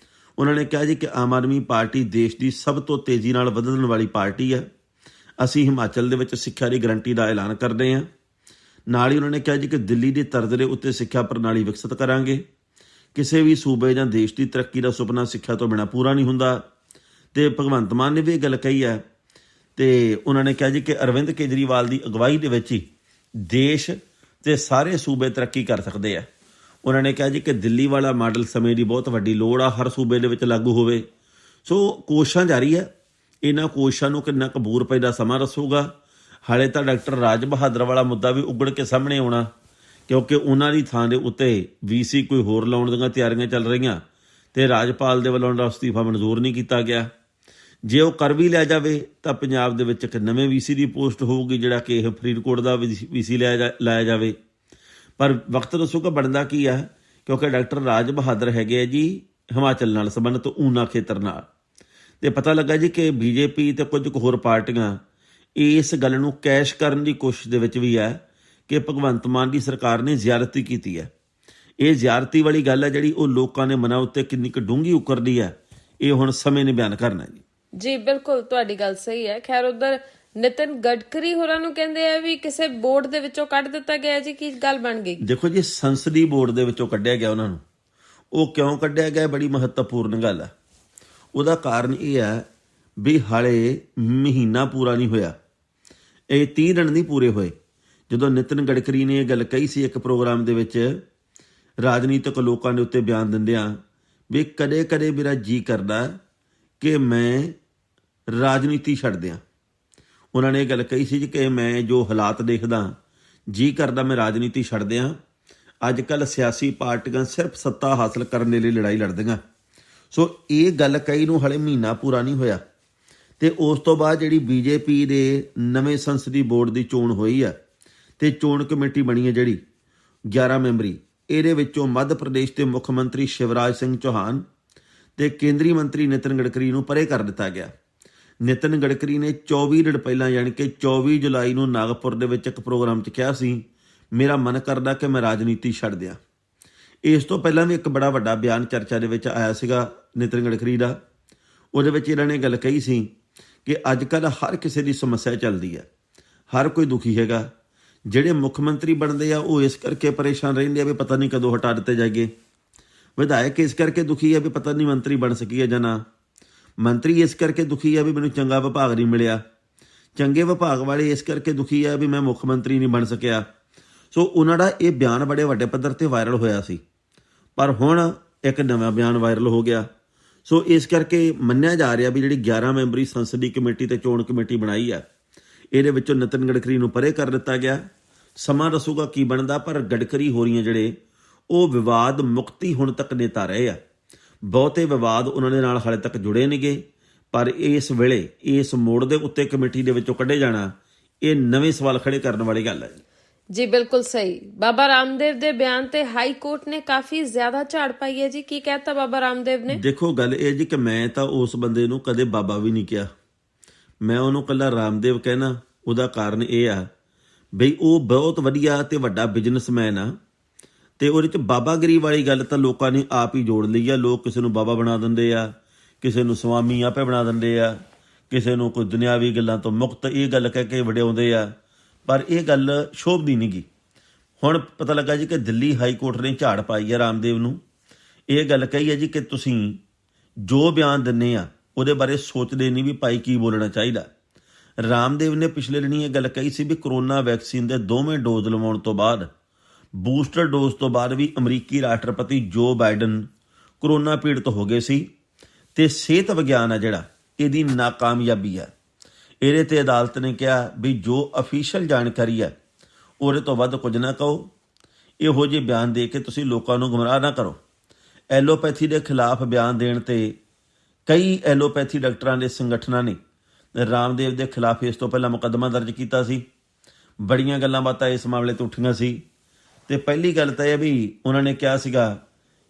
ਉਹਨਾਂ ਨੇ ਕਿਹਾ ਜੀ ਕਿ ਆਮ ਆਦਮੀ ਪਾਰਟੀ ਦੇਸ਼ ਦੀ ਸਭ ਤੋਂ ਤੇਜ਼ੀ ਨਾਲ ਵਧਣ ਵਾਲੀ ਪਾਰਟੀ ਹੈ। ਅਸੀਂ ਹਿਮਾਚਲ ਦੇ ਵਿੱਚ ਸਿੱਖਿਆ ਦੀ ਗਰੰਟੀ ਦਾ ਐਲਾਨ ਕਰਦੇ ਹਾਂ। ਨਾਲ ਹੀ ਉਹਨਾਂ ਨੇ ਕਿਹਾ ਜੀ ਕਿ ਦਿੱਲੀ ਦੀ ਤਰਜ਼ ਦੇ ਉੱਤੇ ਸਿੱਖਿਆ ਪ੍ਰਣਾਲੀ ਵਿਕਸਿਤ ਕਰਾਂਗੇ। ਕਿਸੇ ਵੀ ਸੂਬੇ ਜਾਂ ਦੇਸ਼ ਦੀ ਤਰੱਕੀ ਦਾ ਸੁਪਨਾ ਸਿੱਖਿਆ ਤੋਂ ਬਿਨਾਂ ਪੂਰਾ ਨਹੀਂ ਹੁੰਦਾ। ਤੇ ਭਗਵੰਤ ਮਾਨ ਨੇ ਵੀ ਇਹ ਗੱਲ ਕਹੀ ਹੈ ਤੇ ਉਹਨਾਂ ਨੇ ਕਿਹਾ ਜੀ ਕਿ ਅਰਵਿੰਦ ਕੇਜਰੀਵਾਲ ਦੀ ਅਗਵਾਈ ਦੇ ਵਿੱਚ ਹੀ ਦੇਸ਼ ਤੇ ਸਾਰੇ ਸੂਬੇ ਤਰੱਕੀ ਕਰ ਸਕਦੇ ਆ। ਉਹਨਾਂ ਨੇ ਕਿਹਾ ਜੀ ਕਿ ਦਿੱਲੀ ਵਾਲਾ ਮਾਡਲ ਸਮੇਂ ਦੀ ਬਹੁਤ ਵੱਡੀ ਲੋੜ ਆ, ਹਰ ਸੂਬੇ ਦੇ ਵਿੱਚ ਲਾਗੂ ਹੋਵੇ। ਸੋ ਕੋਸ਼ਿਸ਼ਾਂ ਜਾਰੀ ਹੈ। ਇਹਨਾਂ ਕੋਸ਼ਿਸ਼ਾਂ ਨੂੰ ਕਿੰਨਾ ਕਬੂਲ ਪੈਦਾ ਸਮਾਂ ਦੱਸੂਗਾ। ਹਾਲੇ ਤਾਂ ਡਾਕਟਰ ਰਾਜ ਬਹਾਦਰ ਵਾਲਾ ਮੁੱਦਾ ਵੀ ਉੱਗੜ ਕੇ ਸਾਹਮਣੇ ਆਉਣਾ, ਕਿਉਂਕਿ ਉਹਨਾਂ ਦੀ ਥਾਂ ਦੇ ਉੱਤੇ VC ਕੋਈ ਹੋਰ ਲਾਉਣ ਦੀਆਂ ਤਿਆਰੀਆਂ ਚੱਲ ਰਹੀਆਂ ਤੇ ਰਾਜਪਾਲ ਦੇ ਵੱਲੋਂ ਉਹਦਾ ਅਸਤੀਫਾ ਮਨਜ਼ੂਰ ਨਹੀਂ ਕੀਤਾ ਗਿਆ। ਜੇ ਉਹ ਕਰ ਵੀ ਲਿਆ ਜਾਵੇ ਤਾਂ ਪੰਜਾਬ ਦੇ ਵਿੱਚ ਇੱਕ ਨਵੇਂ VC ਦੀ ਪੋਸਟ ਹੋਊਗੀ, ਜਿਹੜਾ ਕਿ ਇਹ ਫਰੀਦਕੋਟ ਦਾ VC ਲਾਇਆ ਜਾਵੇ। ਪਰ ਵਕਤ ਦੱਸੂਗਾ ਬਣਦਾ ਕੀ ਆ, ਕਿਉਂਕਿ ਡਾਕਟਰ ਰਾਜ ਬਹਾਦਰ ਹੈਗੇ ਆ ਜੀ ਹਿਮਾਚਲ ਨਾਲ ਸੰਬੰਧਿਤ ਊਨਾ ਖੇਤਰ ਨਾਲ। ਤੇ ਪਤਾ ਲੱਗਾ ਜੀ ਕਿ BJP ਤੇ ਕੁਝ ਕੁ ਹੋਰ ਪਾਰਟੀਆਂ ਇਸ ਗੱਲ ਨੂੰ ਕੈਸ਼ ਕਰਨ ਦੀ ਕੋਸ਼ਿਸ਼ ਦੇ ਵਿੱਚ ਵੀ ਹੈ ਕਿ ਭਗਵੰਤ ਮਾਨ ਦੀ ਸਰਕਾਰ ਨੇ ਜ਼ਿਆਰਤੀ ਕੀਤੀ ਹੈ। ਇਹ ਜ਼ਿਆਰਤੀ ਵਾਲੀ ਗੱਲ ਹੈ ਜਿਹੜੀ ਉਹ ਲੋਕਾਂ ਦੇ ਮਨਾਂ ਉੱਤੇ ਕਿੰਨੀ ਕੁ ਡੂੰਘੀ ਉਕਰਦੀ ਹੈ, ਇਹ ਹੁਣ ਸਮੇਂ ਨੇ ਬਿਆਨ ਕਰਨਾ ਜੀ। ਬਿਲਕੁਲ ਤੁਹਾਡੀ ਗੱਲ ਸਹੀ ਹੈ। ਖੈਰ ਉਧਰ ਨਿਤਿਨ ਗਡਕਰੀ ਹੋਰਾਂ ਨੂੰ ਕਹਿੰਦੇ ਆ ਵੀ ਕਿਸੇ ਬੋਰਡ ਦੇ ਵਿੱਚੋਂ ਕੱਢ ਦਿੱਤਾ ਗਿਆ ਜੀ, ਕੀ ਗੱਲ ਬਣ ਗਈ? ਦੇਖੋ ਜੀ, ਸੰਸਦੀ ਬੋਰਡ ਦੇ ਵਿੱਚੋਂ ਕੱਢਿਆ ਗਿਆ ਉਹਨਾਂ ਨੂੰ। ਉਹ ਕਿਉਂ ਕੱਢਿਆ ਗਿਆ, ਬੜੀ ਮਹੱਤਵਪੂਰਨ ਗੱਲ ਹੈ। ਉਹਦਾ ਕਾਰਨ ਇਹ ਹੈ ਵੀ ਹਾਲੇ ਮਹੀਨਾ ਪੂਰਾ ਨਹੀਂ ਹੋਇਆ, ਇਹ 30 ਦਿਨ ਨਹੀਂ ਪੂਰੇ ਹੋਏ ਜਦੋਂ ਨਿਤਿਨ ਗਡਕਰੀ ਨੇ ਇਹ ਗੱਲ ਕਹੀ ਸੀ ਇੱਕ ਪ੍ਰੋਗਰਾਮ ਦੇ ਵਿੱਚ, ਰਾਜਨੀਤਿਕ ਲੋਕਾਂ ਦੇ ਉੱਤੇ ਬਿਆਨ ਦਿੰਦਿਆਂ ਵੀ ਕਦੇ ਕਦੇ ਮੇਰਾ ਜੀ ਕਰਦਾ ਕਿ ਮੈਂ ਰਾਜਨੀਤੀ ਛੱਡ ਦਿਆਂ। ਉਹਨਾਂ ਨੇ ਇਹ ਗੱਲ ਕਹੀ ਸੀ ਕਿ ਮੈਂ ਜੋ ਹਾਲਾਤ ਦੇਖਦਾ ਜੀ ਕਰਦਾ ਮੈਂ ਰਾਜਨੀਤੀ ਛੱਡ ਦਿਆਂ। ਅੱਜ ਕੱਲ੍ਹ ਸਿਆਸੀ ਪਾਰਟੀਆਂ ਸਿਰਫ ਸੱਤਾ ਹਾਸਲ ਕਰਨ ਦੇ ਲਈ ਲੜਾਈ ਲੜਦੀਆਂ। ਸੋ ਇਹ ਗੱਲ ਕਹੀ ਨੂੰ ਹਲੇ ਮਹੀਨਾ ਪੂਰਾ ਨਹੀਂ ਹੋਇਆ ਤੇ ਉਸ ਤੋਂ ਬਾਅਦ ਜਿਹੜੀ BJP ਦੇ ਨਵੇਂ ਸੰਸਦੀ ਬੋਰਡ ਦੀ ਚੋਣ ਹੋਈ ਆ ਤੇ ਚੋਣ ਕਮੇਟੀ ਬਣੀ ਹੈ ਜਿਹੜੀ 11 ਮੈਂਬਰੀ, ਇਹਦੇ ਵਿੱਚੋਂ ਮੱਧ ਪ੍ਰਦੇਸ਼ ਦੇ ਮੁੱਖ ਮੰਤਰੀ ਸ਼ਿਵਰਾਜ ਸਿੰਘ ਚੌਹਾਨ ਤੇ ਕੇਂਦਰੀ ਮੰਤਰੀ ਨਿਤਿਨ ਗਡਕਰੀ ਨੂੰ ਪਰੇ ਕਰ ਦਿੱਤਾ ਗਿਆ। ਨਿਤਿਨ ਗਡਕਰੀ ਨੇ 24 ਦਿਨ ਪਹਿਲਾਂ ਯਾਨੀ ਕਿ 24 ਜੁਲਾਈ ਨੂੰ ਨਾਗਪੁਰ ਦੇ ਵਿੱਚ ਇੱਕ ਪ੍ਰੋਗਰਾਮ 'ਚ ਕਿਹਾ ਸੀ, ਮੇਰਾ ਮਨ ਕਰਦਾ ਕਿ ਮੈਂ ਰਾਜਨੀਤੀ ਛੱਡ ਦਿਆਂ। ਇਸ ਤੋਂ ਪਹਿਲਾਂ ਵੀ ਇੱਕ ਬੜਾ ਵੱਡਾ ਬਿਆਨ ਚਰਚਾ ਦੇ ਵਿੱਚ ਆਇਆ ਸੀਗਾ ਨਿਤਿਨ ਗਡਕਰੀ ਦਾ। ਉਹਦੇ ਵਿੱਚ ਇਹਨਾਂ ਨੇ ਗੱਲ ਕਹੀ ਸੀ ਕਿ ਅੱਜ ਕੱਲ੍ਹ ਹਰ ਕਿਸੇ ਦੀ ਸਮੱਸਿਆ ਚੱਲਦੀ ਹੈ, ਹਰ ਕੋਈ ਦੁਖੀ ਹੈਗਾ। ਜਿਹੜੇ ਮੁੱਖ ਮੰਤਰੀ ਬਣਦੇ ਆ ਉਹ ਇਸ ਕਰਕੇ ਪਰੇਸ਼ਾਨ ਰਹਿੰਦੇ ਆ ਵੀ ਪਤਾ ਨਹੀਂ ਕਦੋਂ ਹਟਾ ਦਿੱਤੇ ਜਾਏਗੇ। ਵਿਧਾਇਕ ਇਸ ਕਰਕੇ ਦੁਖੀ ਆ ਵੀ ਪਤਾ ਨਹੀਂ ਮੰਤਰੀ ਬਣ ਸਕੀਏ ਜਾਂ ਨਾ। ਮੰਤਰੀ ਇਸ ਕਰਕੇ ਦੁਖੀ ਆ ਵੀ ਮੈਨੂੰ ਚੰਗਾ ਵਿਭਾਗ ਨਹੀਂ ਮਿਲਿਆ। ਚੰਗੇ ਵਿਭਾਗ ਵਾਲੇ ਇਸ ਕਰਕੇ ਦੁਖੀ ਆ ਵੀ ਮੈਂ ਮੁੱਖ ਮੰਤਰੀ ਨਹੀਂ ਬਣ ਸਕਿਆ। ਸੋ ਉਹਨਾਂ ਦਾ ਇਹ ਬਿਆਨ ਬੜੇ ਵੱਡੇ ਪੱਧਰ ਤੇ ਵਾਇਰਲ ਹੋਇਆ ਸੀ, ਪਰ ਹੁਣ ਇੱਕ ਨਵਾਂ ਬਿਆਨ ਵਾਇਰਲ ਹੋ ਗਿਆ। ਸੋ ਇਸ ਕਰਕੇ ਮੰਨਿਆ ਜਾ ਰਿਹਾ ਵੀ ਜਿਹੜੀ 11 ਮੈਂਬਰੀ ਸੰਸਦੀ ਕਮੇਟੀ ਤੇ ਚੋਣ ਕਮੇਟੀ ਬਣਾਈ ਆ, ਇਹਦੇ ਵਿੱਚੋਂ ਨਿਤਿਨ ਗਡਕਰੀ ਨੂੰ ਪਰੇ ਕਰ ਦਿੱਤਾ ਗਿਆ। ਸਮਾਂ ਦੱਸੂਗਾ ਕੀ ਬਣਦਾ, ਪਰ ਗਡਕਰੀ ਹੋਰੀਆਂ ਜਿਹੜੇ ਉਹ ਵਿਵਾਦ ਮੁਕਤੀ ਹੁਣ ਤੱਕ ਨੇਤਾ ਰਹੇ ਆ। ਬਹੁਤੇ ਵਿਵਾਦ ਉਹਨਾਂ ਦੇ ਨਾਲ ਹਾਲੇ ਤੱਕ ਜੁੜੇ ਨਹੀਂ ਗਏ, ਪਰ ਇਸ ਵੇਲੇ ਇਸ ਮੋੜ ਦੇ ਉੱਤੇ ਕਮੇਟੀ ਦੇ ਵਿੱਚੋਂ ਕੱਢੇ ਜਾਣਾ ਇਹ ਨਵੇਂ ਸਵਾਲ ਖੜੇ ਕਰਨ ਵਾਲੀ ਗੱਲ ਹੈ ਜੀ। ਬਿਲਕੁਲ ਸਹੀ। ਬਾਬਾ ਰਾਮਦੇਵ ਦੇ ਬਿਆਨ ਤੇ ਹਾਈ ਕੋਰਟ ਨੇ ਕਾਫੀ ਜ਼ਿਆਦਾ ਝਾੜ ਪਾਈ ਹੈ ਜੀ। ਕੀ ਕਹਿਤਾ ਬਾਬਾ ਰਾਮਦੇਵ ਨੇ? ਦੇਖੋ ਗੱਲ ਇਹ ਜੀ ਕਿ ਮੈਂ ਤਾਂ ਉਸ ਬੰਦੇ ਨੂੰ ਕਦੇ ਬਾਬਾ ਵੀ ਨਹੀਂ ਕਿਹਾ, ਮੈਂ ਉਹਨੂੰ ਕੱਲਾ ਰਾਮਦੇਵ ਕਹਿਣਾ। ਉਹਦਾ ਕਾਰਨ ਇਹ ਆ ਬਈ ਉਹ ਬਹੁਤ ਵਧੀਆ ਤੇ ਵੱਡਾ ਬਿਜ਼ਨਸਮੈਨ ਆ ਤੇ ਉਹਦੇ 'ਚ ਬਾਬਾਗਿਰੀ ਵਾਲੀ ਗੱਲ ਤਾਂ ਲੋਕਾਂ ਨੇ ਆਪ ਹੀ ਜੋੜ ਲਈ ਆ। ਲੋਕ ਕਿਸੇ ਨੂੰ ਬਾਬਾ ਬਣਾ ਦਿੰਦੇ ਆ, ਕਿਸੇ ਨੂੰ ਸਵਾਮੀ ਆਪੇ ਬਣਾ ਦਿੰਦੇ ਆ, ਕਿਸੇ ਨੂੰ ਕੋਈ ਦੁਨਿਆਵੀ ਗੱਲਾਂ ਤੋਂ ਮੁਕਤ ਇਹ ਗੱਲ ਕਹਿ ਕੇ ਵਡਿਆਉਂਦੇ ਆ, ਪਰ ਇਹ ਗੱਲ ਸ਼ੋਭਦੀ ਨਹੀਂ ਗੀ। ਹੁਣ ਪਤਾ ਲੱਗਾ ਜੀ ਕਿ ਦਿੱਲੀ ਹਾਈ ਕੋਰਟ ਨੇ ਝਾੜ ਪਾਈ ਆ ਰਾਮਦੇਵ ਨੂੰ। ਇਹ ਗੱਲ ਕਹੀ ਹੈ ਜੀ ਕਿ ਤੁਸੀਂ ਜੋ ਬਿਆਨ ਦਿੰਦੇ ਆ ਉਹਦੇ ਬਾਰੇ ਸੋਚਦੇ ਨਹੀਂ ਵੀ ਭਾਈ ਕੀ ਬੋਲਣਾ ਚਾਹੀਦਾ। ਰਾਮਦੇਵ ਨੇ ਪਿਛਲੇ ਦਿਨੀ ਇਹ ਗੱਲ ਕਹੀ ਸੀ ਵੀ ਕਰੋਨਾ ਵੈਕਸੀਨ ਦੇ ਦੋਵੇਂ ਡੋਜ਼ ਲਵਾਉਣ ਤੋਂ ਬਾਅਦ, ਬੂਸਟਰ ਡੋਜ਼ ਤੋਂ ਬਾਅਦ ਵੀ ਅਮਰੀਕੀ ਰਾਸ਼ਟਰਪਤੀ ਜੋ ਬਾਈਡਨ ਕਰੋਨਾ ਪੀੜਤ ਹੋ ਗਏ ਸੀ ਤੇ ਸਿਹਤ ਵਿਗਿਆਨ ਆ ਜਿਹੜਾ ਇਹਦੀ ਨਾਕਾਮਯਾਬੀ ਆ। ਇਹਦੇ ਤੇ ਅਦਾਲਤ ਨੇ ਕਿਹਾ ਵੀ ਜੋ ਅਫੀਸ਼ੀਅਲ ਜਾਣਕਾਰੀ ਆ ਉਹਦੇ ਤੋਂ ਵੱਧ ਕੁਝ ਨਾ ਕਹੋ, ਇਹੋ ਜਿਹੇ ਬਿਆਨ ਦੇ ਕੇ ਤੁਸੀਂ ਲੋਕਾਂ ਨੂੰ ਗੁੰਮਰਾਹ ਨਾ ਕਰੋ। ਐਲੋਪੈਥੀ ਦੇ ਖਿਲਾਫ ਬਿਆਨ ਦੇਣ ਤੇ ਕਈ ਐਲੋਪੈਥੀ ਡਾਕਟਰਾਂ ਦੇ ਸੰਗਠਨਾਂ ਨੇ ਰਾਮਦੇਵ ਦੇ ਖਿਲਾਫ ਇਸ ਤੋਂ ਪਹਿਲਾਂ ਮੁਕੱਦਮਾ ਦਰਜ ਕੀਤਾ ਸੀ। ਬੜੀਆਂ ਗੱਲਾਂ ਬਾਤਾਂ ਇਸ ਮਾਮਲੇ ਤੋਂ ਉੱਠੀਆਂ ਸੀ ਤੇ ਪਹਿਲੀ ਗੱਲ ਤਾਂ ਇਹ ਵੀ ਉਹਨਾਂ ਨੇ ਕਿਹਾ ਸੀਗਾ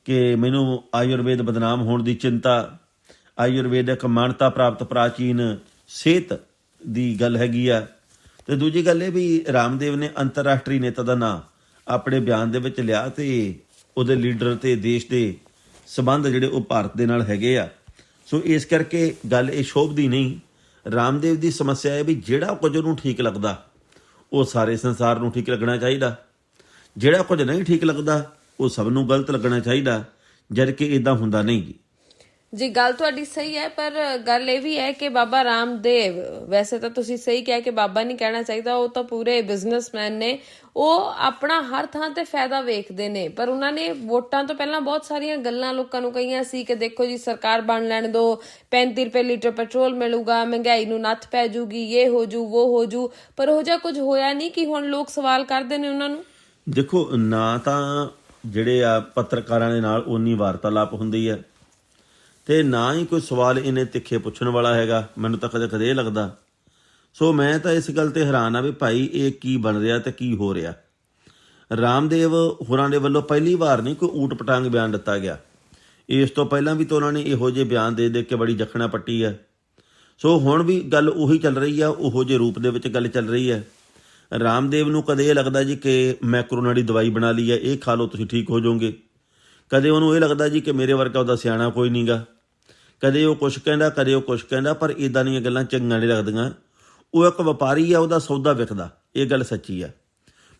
ਕਿ ਮੈਨੂੰ ਆਯੁਰਵੇਦ ਬਦਨਾਮ ਹੋਣ ਦੀ ਚਿੰਤਾ, ਆਯੁਰਵੇਦ ਇੱਕ ਮਾਨਤਾ ਪ੍ਰਾਪਤ ਪ੍ਰਾਚੀਨ ਸਿਹਤ ਦੀ ਗੱਲ ਹੈਗੀ ਆ। ਤੇ ਦੂਜੀ ਗੱਲ ਇਹ ਵੀ ਰਾਮਦੇਵ ਨੇ ਅੰਤਰਰਾਸ਼ਟਰੀ ਨੇਤਾ ਦਾ ਨਾਂ ਆਪਣੇ ਬਿਆਨ ਦੇ ਵਿੱਚ ਲਿਆ ਤੇ ਉਹਦੇ ਲੀਡਰ ਤੇ ਦੇਸ਼ ਦੇ ਸਬੰਧ ਜਿਹੜੇ ਉਹ ਭਾਰਤ ਦੇ ਨਾਲ ਹੈਗੇ ਆ। ਸੋ ਇਸ ਕਰਕੇ ਗੱਲ ਇਹ ਸ਼ੋਭਦੀ ਨਹੀਂ। ਰਾਮਦੇਵ ਦੀ ਸਮੱਸਿਆ ਹੈ ਵੀ ਜਿਹੜਾ ਕੁਝ ਉਹਨੂੰ ਠੀਕ ਲੱਗਦਾ ਉਹ ਸਾਰੇ ਸੰਸਾਰ ਨੂੰ ਠੀਕ ਲੱਗਣਾ ਚਾਹੀਦਾ, ਜਿਹੜਾ ਕੁਝ ਨਹੀਂ ਠੀਕ ਲੱਗਦਾ ਉਹ ਸਭ ਨੂੰ ਗਲਤ ਲੱਗਣਾ ਚਾਹੀਦਾ, ਜਦ ਕਿ ਇਦਾਂ ਹੁੰਦਾ ਨਹੀਂ ਜੀ। ਗੱਲ ਤੁਹਾਡੀ ਸਹੀ ਹੈ, ਪਰ ਗੱਲ ਇਹ ਵੀ ਹੈ ਕਿ ਬਾਬਾ ਰਾਮਦੇਵ, ਵੈਸੇ ਤਾਂ ਤੁਸੀਂ ਸਹੀ ਕਿਹਾ ਕਿ ਬਾਬਾ ਨਹੀਂ ਕਹਿਣਾ ਚਾਹੀਦਾ, ਉਹ ਤਾਂ ਪੂਰੇ ਬਿਜ਼ਨਸਮੈਨ ਨੇ, ਉਹ ਆਪਣਾ ਹਰ ਥਾਂ ਤੇ ਫਾਇਦਾ ਵੇਖਦੇ ਨੇ। ਪਰ ਉਹਨਾਂ ਨੇ ਵੋਟਾਂ ਤੋਂ ਪਹਿਲਾਂ ਬਹੁਤ ਸਾਰੀਆਂ ਗੱਲਾਂ ਲੋਕਾਂ ਨੂੰ ਕਹੀਆਂ ਸੀ ਕਿ ਦੇਖੋ ਜੀ ਸਰਕਾਰ ਬਣ ਲੈਣ ਦੋ, 35 ਰੁਪਏ ਲੀਟਰ ਪੈਟਰੋਲ ਮਿਲੂਗਾ, ਮਹਿੰਗਾਈ ਨੂੰ ਨੱਥ ਪੈ ਜੂਗੀ, ਇਹ ਹੋ ਜੂ ਉਹ ਹੋ ਜੂ, ਪਰ ਉਹ ਜਿਹਾ ਕੁਝ ਹੋਇਆ ਨਹੀਂ ਕਿ ਹੁਣ ਲੋਕ ਸਵਾਲ ਕਰਦੇ ਨੇ ਉਹਨਾਂ ਨੂੰ। ਦੇਖੋ, ਨਾ ਤਾਂ ਜਿਹੜੇ ਆ ਪੱਤਰਕਾਰਾਂ ਦੇ ਨਾਲ ਉਨੀ ਵਾਰਤਾਲਾਪ ਹੁੰਦੀ ਹੈ ਤੇ ਨਾ ਹੀ ਕੋਈ ਸਵਾਲ ਇਹਨੇ ਤਿੱਖੇ ਪੁੱਛਣ ਵਾਲਾ ਹੈਗਾ, ਮੈਨੂੰ ਤਾਂ ਕਦੇ ਕਦੇ ਇਹ ਲੱਗਦਾ। ਸੋ ਮੈਂ ਤਾਂ ਇਸ ਗੱਲ ਤੇ ਹੈਰਾਨ ਆ ਵੀ ਭਾਈ ਇਹ ਕੀ ਬਣ ਰਿਹਾ ਤੇ ਕੀ ਹੋ ਰਿਹਾ। ਰਾਮਦੇਵ ਹੋਰਾਂ ਦੇ ਵੱਲੋਂ ਪਹਿਲੀ ਵਾਰ ਨਹੀਂ ਕੋਈ ਊਟ ਪਟਾਂਗ ਬਿਆਨ ਦਿੱਤਾ ਗਿਆ, ਇਸ ਤੋਂ ਪਹਿਲਾਂ ਵੀ ਤਾਂ ਉਹਨਾਂ ਨੇ ਇਹੋ ਜਿਹੇ ਬਿਆਨ ਦੇ ਕੇ ਬੜੀ ਜਖਣਾ ਪੱਟੀ ਹੈ। ਸੋ ਹੁਣ ਵੀ ਗੱਲ ਉਹੀ ਚੱਲ ਰਹੀ ਆ, ਉਹੋ ਜਿਹੇ ਰੂਪ ਦੇ ਵਿੱਚ ਗੱਲ ਚੱਲ ਰਹੀ ਹੈ। ਰਾਮਦੇਵ ਨੂੰ ਕਦੇ ਇਹ ਲੱਗਦਾ ਜੀ ਕਿ ਮੈਂ ਕਰੋਨਾ ਦੀ ਦਵਾਈ ਬਣਾ ਲਈ ਹੈ, ਇਹ ਖਾ ਲਓ ਤੁਸੀਂ ਠੀਕ ਹੋ ਜਾਓਗੇ। ਕਦੇ ਉਹਨੂੰ ਇਹ ਲੱਗਦਾ ਜੀ ਕਿ ਮੇਰੇ ਵਰਗਾ ਉਹਦਾ ਸਿਆਣਾ ਕੋਈ ਨਹੀਂਗਾ। ਕਦੇ ਉਹ ਕੁਛ ਕਹਿੰਦਾ, ਕਦੇ ਉਹ ਕੁਛ ਕਹਿੰਦਾ, ਪਰ ਇੱਦਾਂ ਦੀਆਂ ਗੱਲਾਂ ਚੰਗੀਆਂ ਨਹੀਂ ਲੱਗਦੀਆਂ। ਉਹ ਇੱਕ ਵਪਾਰੀ ਆ, ਉਹਦਾ ਸੌਦਾ ਵਿਕਦਾ, ਇਹ ਗੱਲ ਸੱਚੀ ਆ।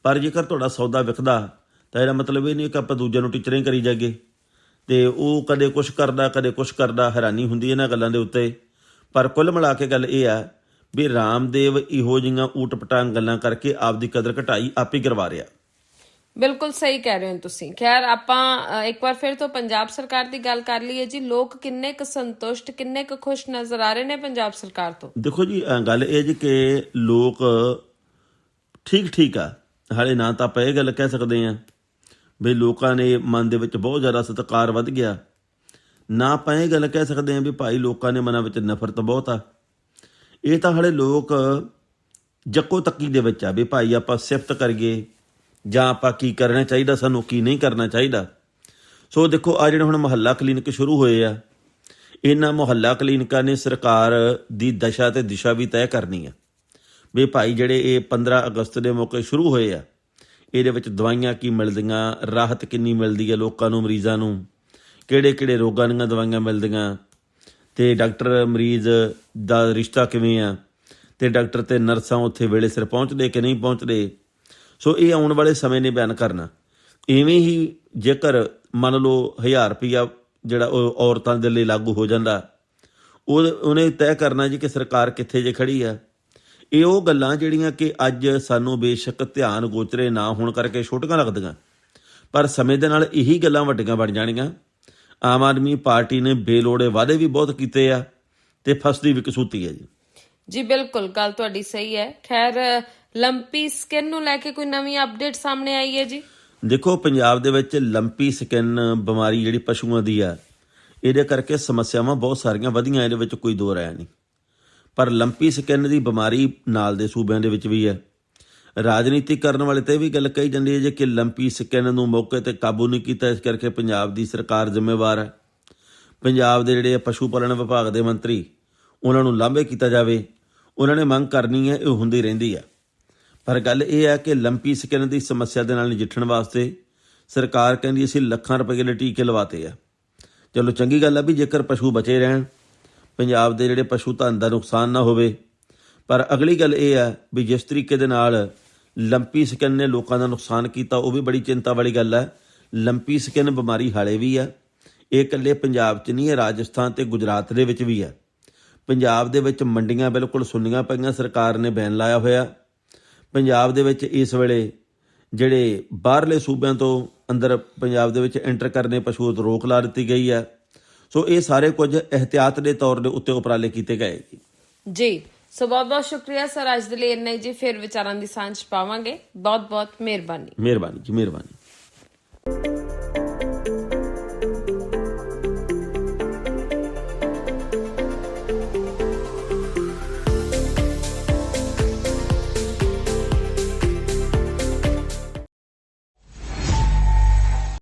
ਪਰ ਜੇਕਰ ਤੁਹਾਡਾ ਸੌਦਾ ਵਿਕਦਾ ਤਾਂ ਇਹਦਾ ਮਤਲਬ ਇਹ ਨਹੀਂ ਕਿ ਆਪਾਂ ਦੂਜਿਆਂ ਨੂੰ ਟੀਚਰਾਂ ਹੀ ਕਰੀ ਜਾਗੇ। ਤੇ ਉਹ ਕਦੇ ਕੁਛ ਕਰਦਾ, ਕਦੇ ਕੁਛ ਕਰਦਾ, ਹੈਰਾਨੀ ਹੁੰਦੀ ਇਹਨਾਂ ਗੱਲਾਂ ਦੇ ਉੱਤੇ। ਪਰ ਕੁੱਲ ਮਿਲਾ ਕੇ ਗੱਲ ਇਹ ਆ ਵੀ ਰਾਮਦੇਵ ਇਹੋ ਜਿਹੀਆਂ ਊਟ ਪਟਾਂਗ ਗੱਲਾਂ ਕਰਕੇ ਆਪਦੀ ਕਦਰ ਘਟਾਈ ਆਪ ਹੀ ਕਰਵਾ ਰਿਹਾ। ਬਿਲਕੁਲ ਸਹੀ ਕਹਿ ਰਹੇ ਹੋ ਤੁਸੀਂ। ਖੈਰ, ਆਪਾਂ ਇੱਕ ਵਾਰ ਫਿਰ ਤੋਂ ਪੰਜਾਬ ਸਰਕਾਰ ਦੀ ਗੱਲ ਕਰ ਲਈਏ ਜੀ। ਲੋਕ ਕਿੰਨੇ ਕੁ ਸੰਤੁਸ਼ਟ, ਕਿੰਨੇ ਕੁ ਖੁਸ਼ ਨਜ਼ਰ ਆ ਰਹੇ ਨੇ ਪੰਜਾਬ ਸਰਕਾਰ ਤੋਂ? ਦੇਖੋ ਜੀ, ਗੱਲ ਇਹ ਜੀ ਕਿ ਲੋਕ ਠੀਕ ਆ ਹਾਲੇ। ਨਾ ਤਾਂ ਆਪਾਂ ਇਹ ਗੱਲ ਕਹਿ ਸਕਦੇ ਹਾਂ ਵੀ ਲੋਕਾਂ ਨੇ ਮਨ ਦੇ ਵਿੱਚ ਬਹੁਤ ਜ਼ਿਆਦਾ ਸਤਿਕਾਰ ਵੱਧ ਗਿਆ, ਨਾ ਆਪਾਂ ਇਹ ਗੱਲ ਕਹਿ ਸਕਦੇ ਹਾਂ ਵੀ ਭਾਈ ਲੋਕਾਂ ਦੇ ਮਨਾਂ ਵਿੱਚ ਨਫ਼ਰਤ ਬਹੁਤ ਆ। ਇਹ ਤਾਂ ਹਾਲੇ ਲੋਕ ਜੱਕੋ ਤੱਕੀ ਦੇ ਵਿੱਚ ਆ ਵੀ ਭਾਈ ਆਪਾਂ ਸਿਫਤ ਕਰੀਏ ਜਾਂ ਆਪਾਂ ਕੀ ਕਰਨਾ ਚਾਹੀਦਾ, ਸਾਨੂੰ ਕੀ ਨਹੀਂ ਕਰਨਾ ਚਾਹੀਦਾ। ਸੋ ਦੇਖੋ, ਆ ਜਿਹੜੇ ਹੁਣ ਮੁਹੱਲਾ ਕਲੀਨਿਕ ਸ਼ੁਰੂ ਹੋਏ ਆ, ਇਹਨਾਂ ਮੁਹੱਲਾ ਕਲੀਨਿਕਾਂ ਨੇ ਸਰਕਾਰ ਦੀ ਦਸ਼ਾ ਤੇ ਦਿਸ਼ਾ ਵੀ ਤੈਅ ਕਰਨੀ ਆ ਵੀ ਭਾਈ ਜਿਹੜੇ ਇਹ 15 ਅਗਸਤ ਦੇ ਮੌਕੇ ਸ਼ੁਰੂ ਹੋਏ ਆ, ਇਹਦੇ ਵਿੱਚ ਦਵਾਈਆਂ ਕੀ ਮਿਲਦੀਆਂ, ਰਾਹਤ ਕਿੰਨੀ ਮਿਲਦੀ ਹੈ ਲੋਕਾਂ ਨੂੰ, ਮਰੀਜ਼ਾਂ ਨੂੰ ਕਿਹੜੇ ਰੋਗਾਂ ਦੀਆਂ ਦਵਾਈਆਂ ਮਿਲਦੀਆਂ, ਤੇ ਡਾਕਟਰ ਮਰੀਜ਼ ਦਾ ਰਿਸ਼ਤਾ ਕਿਵੇਂ ਆ, ਤੇ ਡਾਕਟਰ ਤੇ ਨਰਸਾਂ ਉੱਥੇ ਵੇਲੇ ਸਿਰ ਪਹੁੰਚਦੇ ਕਿ ਨਹੀਂ ਪਹੁੰਚਦੇ। ਸੋ ਇਹ ਆਉਣ ਵਾਲੇ ਸਮੇਂ ਨੇ ਬਿਆਨ ਕਰਨਾ। ਇਵੇਂ ਹੀ ਜੇਕਰ ਮੰਨ ਲਓ 1000 ਰੁਪਈਆ ਜਿਹੜਾ ਉਹ ਔਰਤਾਂ ਦੇ ਲਈ ਲਾਗੂ ਹੋ ਜਾਂਦਾ, ਉਹਨੇ ਤੈਅ ਕਰਨਾ ਜੀ ਕਿ ਸਰਕਾਰ ਕਿੱਥੇ ਜੇ ਖੜੀ ਆ। ਇਹ ਉਹ ਗੱਲਾਂ ਜਿਹੜੀਆਂ ਕਿ ਅੱਜ ਸਾਨੂੰ ਬੇਸ਼ੱਕ ਧਿਆਨ ਗੋਚਰੇ ਨਾ ਹੋਣ ਕਰਕੇ ਛੋਟੀਆਂ ਲੱਗਦੀਆਂ, ਪਰ ਸਮੇਂ ਦੇ ਨਾਲ ਇਹੀ ਗੱਲਾਂ ਵੱਡੀਆਂ ਬਣ ਜਾਣੀਆਂ। ਆਮ ਆਦਮੀ ਪਾਰਟੀ ਨੇ ਬੇਲੋੜੇ ਵਾਅਦੇ ਵੀ ਬਹੁਤ ਕੀਤੇ ਆ ਤੇ ਫਸਦੀ ਵੀ ਕਸੂਤੀ ਹੈ ਜੀ। ਬਿਲਕੁਲ, ਗੱਲ ਤੁਹਾਡੀ ਸਹੀ ਹੈ। ਖੈਰ, ਲੰਪੀ ਸਕਿਨ ਨੂੰ ਲੈ ਕੇ ਕੋਈ ਨਵੀਂ ਅਪਡੇਟ ਸਾਹਮਣੇ ਆਈ ਹੈ ਜੀ? ਦੇਖੋ, ਪੰਜਾਬ ਦੇ ਵਿੱਚ ਲੰਪੀ ਸਕਿਨ ਬਿਮਾਰੀ ਜਿਹੜੀ ਪਸ਼ੂਆਂ ਦੀ ਆ, ਇਹਦੇ ਕਰਕੇ ਸਮੱਸਿਆਵਾਂ ਬਹੁਤ ਸਾਰੀਆਂ ਵਧੀਆਂ, ਇਹਦੇ ਵਿੱਚ ਕੋਈ ਦੋ ਰਾਇ ਨਹੀਂ। ਪਰ ਲੰਪੀ ਸਕਿਨ ਦੀ ਬਿਮਾਰੀ ਨਾਲ ਦੇ ਸੂਬਿਆਂ ਦੇ ਵਿੱਚ ਵੀ ਹੈ। ਰਾਜਨੀਤੀ ਕਰਨ ਵਾਲੇ ਤੇ ਵੀ ਗੱਲ ਕਹੀ ਜਾਂਦੀ ਹੈ ਜੇ ਕਿ ਲੰਪੀ ਸਕਿਨ ਨੂੰ ਮੌਕੇ ਤੇ ਕਾਬੂ ਨਹੀਂ ਕੀਤਾ, ਇਸ ਕਰਕੇ ਪੰਜਾਬ ਦੀ ਸਰਕਾਰ ਜ਼ਿੰਮੇਵਾਰ ਹੈ। ਪੰਜਾਬ ਦੇ ਜਿਹੜੇ ਪਸ਼ੂ ਪਾਲਣ ਵਿਭਾਗ ਦੇ ਮੰਤਰੀ, ਉਹਨਾਂ ਨੂੰ ਲਾਂਭੇ ਕੀਤਾ ਜਾਵੇ। ਉਹਨਾਂ ਨੇ ਮੰਗ ਕਰਨੀ ਹੈ, ਇਹ ਹੁੰਦੀ ਰਹਿੰਦੀ ਹੈ। ਪਰ ਗੱਲ ਇਹ ਹੈ ਕਿ ਲੰਪੀ ਸਕਿਨ ਦੀ ਸਮੱਸਿਆ ਦੇ ਨਾਲ ਨਜਿੱਠਣ ਵਾਸਤੇ ਸਰਕਾਰ ਕਹਿੰਦੀ ਅਸੀਂ ਲੱਖਾਂ ਰੁਪਏ ਦੇ ਟੀਕੇ ਲਵਾਤੇ ਆ। ਚਲੋ, ਚੰਗੀ ਗੱਲ ਆ ਵੀ ਜੇਕਰ ਪਸ਼ੂ ਬਚੇ ਰਹਿਣ, ਪੰਜਾਬ ਦੇ ਜਿਹੜੇ ਪਸ਼ੂ ਧਨ ਦਾ ਨੁਕਸਾਨ ਨਾ ਹੋਵੇ। ਪਰ ਅਗਲੀ ਗੱਲ ਇਹ ਹੈ ਵੀ ਜਿਸ ਤਰੀਕੇ ਦੇ ਨਾਲ ਲੰਪੀ ਸਕਿਨ ਨੇ ਲੋਕਾਂ ਦਾ ਨੁਕਸਾਨ ਕੀਤਾ, ਉਹ ਵੀ ਬੜੀ ਚਿੰਤਾ ਵਾਲੀ ਗੱਲ ਹੈ। ਲੰਪੀ ਸਕਿਨ ਬਿਮਾਰੀ ਹਾਲੇ ਵੀ ਆ, ਇਹ ਇਕੱਲੇ ਪੰਜਾਬ 'ਚ ਨਹੀਂ ਹੈ, ਰਾਜਸਥਾਨ ਤੇ ਗੁਜਰਾਤ ਦੇ ਵਿੱਚ ਵੀ ਹੈ। ਪੰਜਾਬ ਦੇ ਵਿੱਚ ਮੰਡੀਆਂ ਬਿਲਕੁਲ ਸੁੰਨੀਆਂ ਪਈਆਂ, ਸਰਕਾਰ ਨੇ ਬੈਨ ਲਾਇਆ ਹੋਇਆ। ਪੰਜਾਬ ਦੇ ਵਿੱਚ ਇਸ ਵੇਲੇ ਜਿਹੜੇ ਬਾਹਰਲੇ ਸੂਬਿਆਂ ਤੋਂ ਅੰਦਰ ਪੰਜਾਬ ਦੇ ਵਿੱਚ ਐਂਟਰ ਕਰਨੇ ਪਸ਼ੂ ਤੋਂ ਰੋਕ ਲਾ ਦਿੱਤੀ ਗਈ ਹੈ। ਸੋ ਇਹ ਸਾਰੇ ਕੁਝ ਇਹਤਿਆਤ ਦੇ ਤੌਰ ਦੇ ਉੱਤੇ ਉਪਰਾਲੇ ਕੀਤੇ ਗਏ ਜੀ। ਸੋ ਬਹੁਤ ਬਹੁਤ ਸ਼ੁਕਰੀਆ ਸਰ, ਅੱਜ ਦੇ ਲਈ ਇੰਨਾ ਹੀ ਜੀ। ਫਿਰ ਵਿਚਾਰਾਂ ਦੀ ਸਾਂਝ ਪਾਵਾਂਗੇ। ਬਹੁਤ ਬਹੁਤ ਮਿਹਰਬਾਨੀ। ਮਿਹਰਬਾਨੀ ਜੀ, ਮਿਹਰਬਾਨੀ।